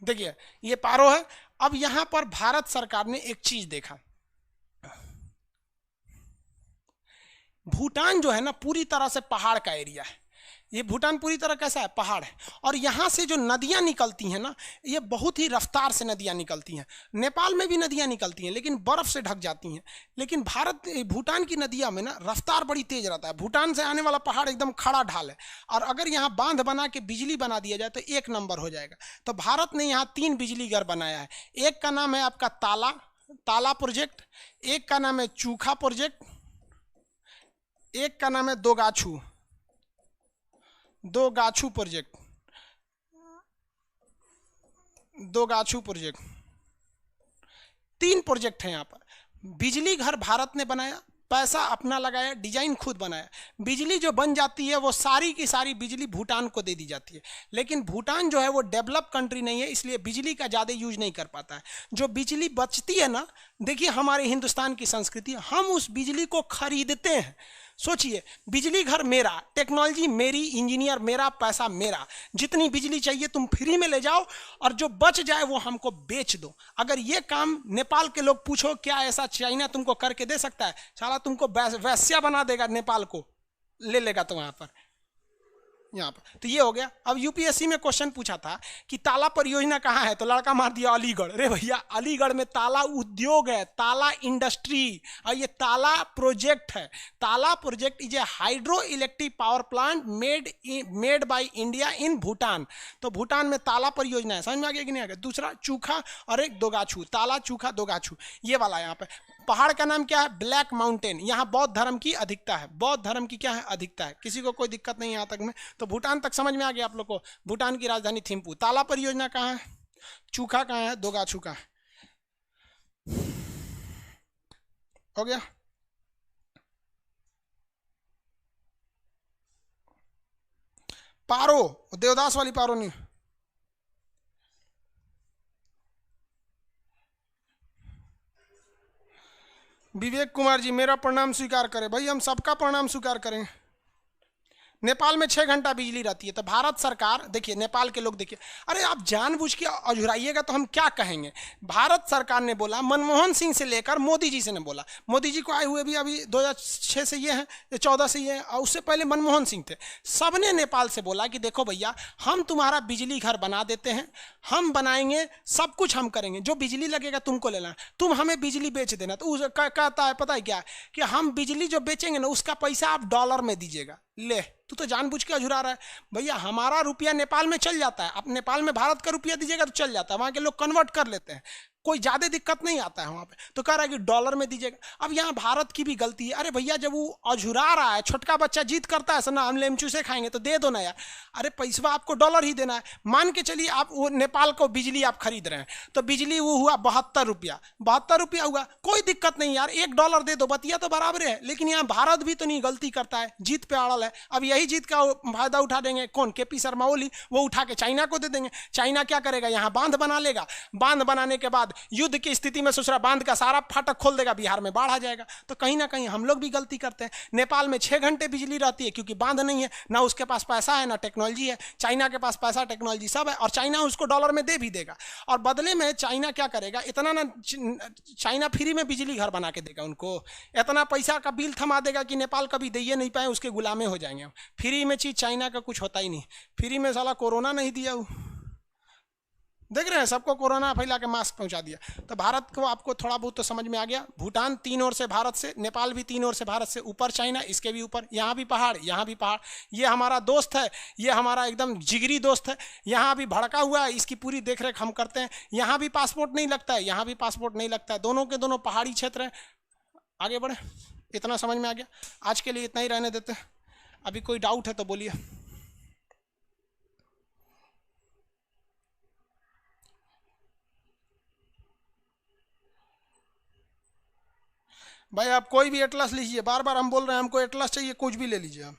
देखिए ये पारो है। अब यहां पर भारत सरकार ने एक चीज देखा, भूटान जो है ना पूरी तरह से पहाड़ का एरिया है। ये भूटान पूरी तरह कैसा है? पहाड़ है। और यहाँ से जो नदियाँ निकलती हैं ना, ये बहुत ही रफ्तार से नदियाँ निकलती हैं। नेपाल में भी नदियाँ निकलती हैं लेकिन बर्फ़ से ढक जाती हैं। लेकिन भूटान की नदियाँ में ना रफ्तार बड़ी तेज़ रहता है। भूटान से आने वाला पहाड़ एकदम खड़ा ढाल है, और अगर यहाँ बांध बना के बिजली बना दिया जाए तो एक नंबर हो जाएगा। तो भारत ने यहाँ 3 बिजली घर बनाया है। एक का नाम है आपका ताला प्रोजेक्ट, एक का नाम है चूखा प्रोजेक्ट, एक का नाम है दो गाछू प्रोजेक्ट। तीन प्रोजेक्ट हैं यहाँ पर। बिजली घर भारत ने बनाया, पैसा अपना लगाया, डिजाइन खुद बनाया। बिजली जो बन जाती है वो सारी की सारी बिजली भूटान को दे दी जाती है। लेकिन भूटान जो है वो डेवलप कंट्री नहीं है, इसलिए बिजली का ज़्यादा यूज नहीं कर पाता है। जो बिजली बचती है ना, देखिए हमारे हिंदुस्तान की संस्कृति, हम उस बिजली को खरीदते हैं। सोचिए, बिजली घर मेरा, टेक्नोलॉजी मेरी, इंजीनियर मेरा, पैसा मेरा। जितनी बिजली चाहिए तुम फ्री में ले जाओ, और जो बच जाए वो हमको बेच दो। अगर ये काम नेपाल के लोग पूछो क्या ऐसा चाइना तुमको करके दे सकता है? साला तुमको वैश्या बना देगा, नेपाल को ले लेगा तो वहाँ पर, यहाँ पर। तो ये हो गया। अब यूपीएससी में क्वेश्चन पूछा था कि ताला परियोजना कहाँ है, तो लड़का मार दिया अलीगढ़। अरे भैया, अलीगढ़ में ताला उद्योग है, ताला इंडस्ट्री, और ये ताला प्रोजेक्ट है। ताला project is a hydro electric power plant made by India in Bhutan. तो भूटान में ताला परियोजना है। समझ में आ गया कि नहीं आ गया? दूसरा चूखा और एक दोगाछू, ताला चूखा दोगाछू, ये वाला यहाँ पे। पहाड़ का नाम क्या है? Black mountain. यहाँ बौद्ध धर्म की अधिकता है। बौद्ध धर्म की क्या है? अधिकता है। किसी को कोई दिक्कत नहीं यहाँ तक में? तो भूटान तक समझ में आ गया आप लोग को। भूटान की राजधानी थिम्पू। ताला परियोजना कहाँ है? चूखा कहाँ है? दोगाछू कहाँ है? हो गया। पारो, देवदास वाली पारो नहीं। विवेक कुमार जी, मेरा प्रणाम स्वीकार करें। भाई हम सबका प्रणाम स्वीकार करें। नेपाल में 6 घंटा बिजली रहती है। तो भारत सरकार देखिए, नेपाल के लोग देखिए, अरे आप जानबूझ के अझुराइएगा तो हम क्या कहेंगे। भारत सरकार ने बोला, मनमोहन सिंह से लेकर मोदी जी से ने बोला, मोदी जी को आए हुए भी अभी 2006 से ये हैं, 14 से ये हैं, और उससे पहले मनमोहन सिंह थे। सबने नेपाल से बोला कि देखो भैया, हम तुम्हारा बिजली घर बना देते हैं, हम बनाएंगे, सब कुछ हम करेंगे, जो बिजली लगेगा तुमको लेना है, तुम हमें बिजली बेच देना। तो कहता है पता है क्या, कि हम बिजली जो बेचेंगे ना उसका पैसा आप डॉलर में दीजिएगा। ले, तू तो जानबूझ के अझुरा रहा है भैया। हमारा रुपया नेपाल में चल जाता है, आप नेपाल में भारत का रुपया दीजिएगा तो चल जाता है, वहां के लोग कन्वर्ट कर लेते हैं, कोई ज्यादा दिक्कत नहीं आता है वहां पे। तो कह रहा है कि डॉलर में दीजिएगा। अब यहाँ भारत की भी गलती है। अरे भैया, जब वो अझुरा रहा है, छोटका बच्चा जीत करता है ना, हम लेमचू से खाएंगे तो दे दो ना यार। अरे पैसा आपको डॉलर ही देना है। मान के चलिए आप वो नेपाल को बिजली आप खरीद रहे हैं, तो बिजली वो हुआ 72 रुपया, 72 रुपया हुआ, कोई दिक्कत नहीं यार, $1 दे दो, बतिया तो बराबर है। लेकिन यहाँ भारत भी तो नहीं गलती करता है, जीत पे अड़ल है। अब यही जीत का फायदा उठा देंगे कौन, केपी शर्मा ओली, वो उठा के चाइना को दे देंगे। चाइना क्या करेगा, यहाँ बांध बना लेगा, बांध बनाने के बाद युद्ध की स्थिति में सोच रहा बांध का सारा फाटक खोल देगा, बिहार में बाढ़ आ जाएगा। तो कहीं ना कहीं हम लोग भी गलती करते हैं। नेपाल में 6 घंटे बिजली रहती है क्योंकि बांध नहीं है, ना उसके पास पैसा है ना टेक्नोलॉजी है। चाइना के पास पैसा टेक्नोलॉजी सब है, और चाइना उसको डॉलर में दे भी देगा। और बदले में चाइना क्या करेगा, इतना ना, चाइना फ्री में बिजली घर बना के देगा उनको, इतना पैसा का बिल थमा देगा कि नेपाल कभी दे नहीं पाए, उसके गुलामे हो जाएंगे। फ्री में चीज चाइना का कुछ होता ही नहीं। फ्री में साला कोरोना नहीं दिया वो, देख रहे हैं, सबको कोरोना फैला के मास्क पहुंचा दिया। तो भारत को आपको थोड़ा बहुत तो समझ में आ गया। भूटान 3 ओर से भारत से, नेपाल भी 3 ओर से भारत से, ऊपर चाइना, इसके भी ऊपर, यहाँ भी पहाड़, यहाँ भी पहाड़। ये हमारा दोस्त है, ये हमारा एकदम जिगरी दोस्त है। यहाँ भी भड़का हुआ है, इसकी पूरी देखरेख हम करते हैं। यहाँ भी पासपोर्ट नहीं लगता है, यहाँ भी पासपोर्ट नहीं लगता है। दोनों के दोनों पहाड़ी क्षेत्र हैं। आगे बढ़े, इतना समझ में आ गया। आज के लिए इतना ही रहने देते हैं। अभी कोई डाउट है तो बोलिए। भाई आप कोई भी एटलस लीजिए, बार बार हम बोल रहे हैं हमको एटलस चाहिए, कुछ भी ले लीजिए आप।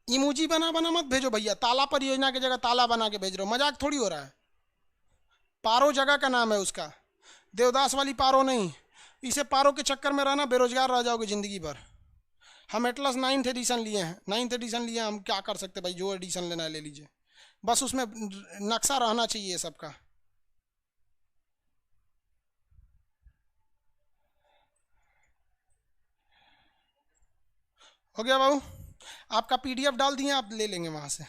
इमोजी बना बना मत भेजो भैया, ताला परियोजना की जगह ताला बना के भेज रहे हो, मजाक थोड़ी हो रहा है। पारो जगह का नाम है उसका, देवदास वाली पारो नहीं। इसे पारो के चक्कर में रहना, बेरोजगार रह जाओगे जिंदगी भर। हम एटलस 9th एडिशन लिए हैं, 9th एडिशन लिए हैं, हम क्या कर सकते भाई, जो एडिशन लेना है ले लीजिए, बस उसमें नक्शा रहना चाहिए सबका। हो गया बाबू, आपका पीडीएफ डाल दिए, आप ले लेंगे वहाँ से।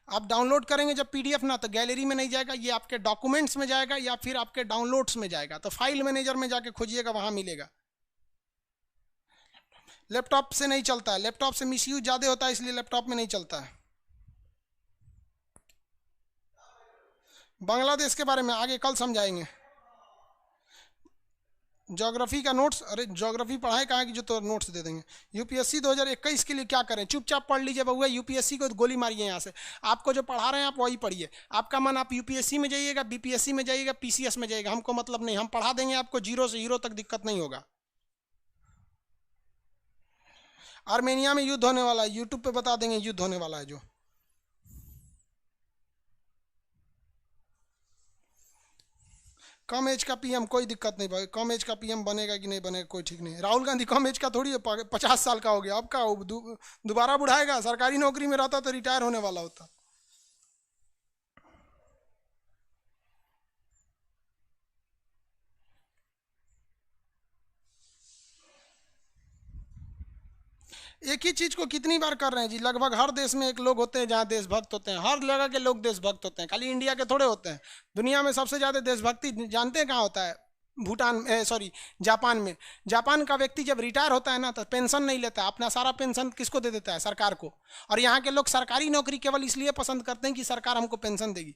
आप डाउनलोड करेंगे जब पीडीएफ ना, तो गैलरी में नहीं जाएगा, ये आपके डॉक्यूमेंट्स में जाएगा या फिर आपके डाउनलोड्स में जाएगा। तो फाइल मैनेजर में जाके खोजिएगा, वहाँ मिलेगा। लैपटॉप से नहीं चलता है, लैपटॉप से मिसयूज ज़्यादा होता है, इसलिए लैपटॉप में नहीं चलता है। बांग्लादेश के बारे में आगे कल समझाएंगे। ज्योग्राफी का नोट्स, अरे ज्योग्राफी पढ़ाए कहाँ की जो तो नोट्स दे देंगे। यूपीएससी 2021 के लिए क्या करें, चुपचाप पढ़ लीजिए बउआ, यूपीएससी को गोली मारिए यहाँ से। आपको जो पढ़ा रहे हैं आप वही पढ़िए। आपका मन आप यूपीएससी में जाइएगा, बीपीएससी में जाइएगा, पीसीएस में जाइएगा, हमको मतलब नहीं, हम पढ़ा देंगे आपको, 0 से हीरो तक, दिक्कत नहीं होगा। आर्मेनिया में युद्ध होने वाला है, यूट्यूब पे बता देंगे युद्ध होने वाला है जो। कम एज का पीएम कोई दिक्कत नहीं भाई, कम एज का पीएम बनेगा कि नहीं बनेगा कोई ठीक नहीं। राहुल गांधी कम एज का थोड़ी है, 50 साल का हो गया, अब का दोबारा बुढ़ाएगा, सरकारी नौकरी में रहता तो रिटायर होने वाला होता। एक ही चीज को कितनी बार कर रहे हैं जी। लगभग हर देश में एक लोग होते हैं जहाँ देशभक्त होते हैं, हर जगह के लोग देशभक्त होते हैं, खाली इंडिया के थोड़े होते हैं। दुनिया में सबसे ज्यादा देशभक्ति जानते हैं कहाँ होता है, भूटान, सॉरी जापान में। जापान का व्यक्ति जब रिटायर होता है ना, तो पेंशन नहीं लेता है, अपना सारा पेंशन किसको दे देता है, सरकार को। और यहाँ के लोग सरकारी नौकरी केवल इसलिए पसंद करते हैं कि सरकार हमको पेंशन देगी।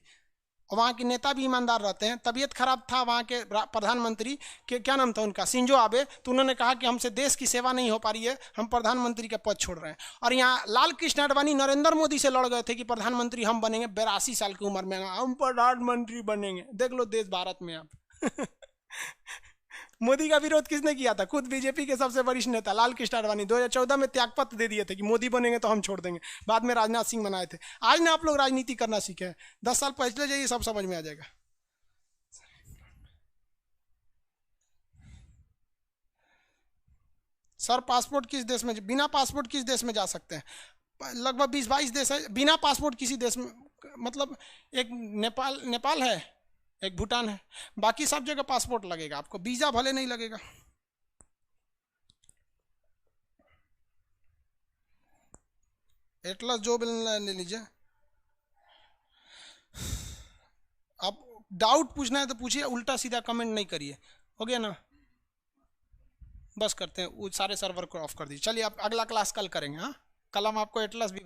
और वहाँ के नेता भी ईमानदार रहते हैं। तबीयत खराब था वहाँ के प्रधानमंत्री के, क्या नाम था उनका, शिंजो आबे, तो उन्होंने कहा कि हमसे देश की सेवा नहीं हो पा रही है, हम प्रधानमंत्री का पद छोड़ रहे हैं। और यहाँ लाल कृष्ण आडवाणी नरेंद्र मोदी से लड़ गए थे कि प्रधानमंत्री हम बनेंगे, 82 साल की उम्र में हम प्रधानमंत्री बनेंगे। देख लो देश भारत में आप। मोदी का विरोध किसने किया था, खुद बीजेपी के सबसे वरिष्ठ नेता लाल कृष्ण आडवाणी 2014 में त्यागपत्र दे दिए थे कि मोदी बनेंगे तो हम छोड़ देंगे। बाद में राजनाथ सिंह बनाए थे। आज ना आप लोग राजनीति करना सीखे हैं, 10 साल पहले जाइए, सब समझ में आ जाएगा। सर पासपोर्ट किस देश में, बिना पासपोर्ट किस देश में जा सकते हैं? लगभग 20-22 देश है बिना पासपोर्ट किसी देश में, मतलब एक नेपाल है, एक भूटान है, बाकी सब जगह पासपोर्ट लगेगा आपको, वीजा भले नहीं लगेगा। एटलस जो भी ले लीजिए। आप डाउट पूछना है तो पूछिए, उल्टा सीधा कमेंट नहीं करिए। हो गया ना? बस करते हैं, वो सारे सर्वर को ऑफ कर दीजिए। चलिए आप अगला क्लास कल करेंगे। हाँ, कल हम आपको एटलस भी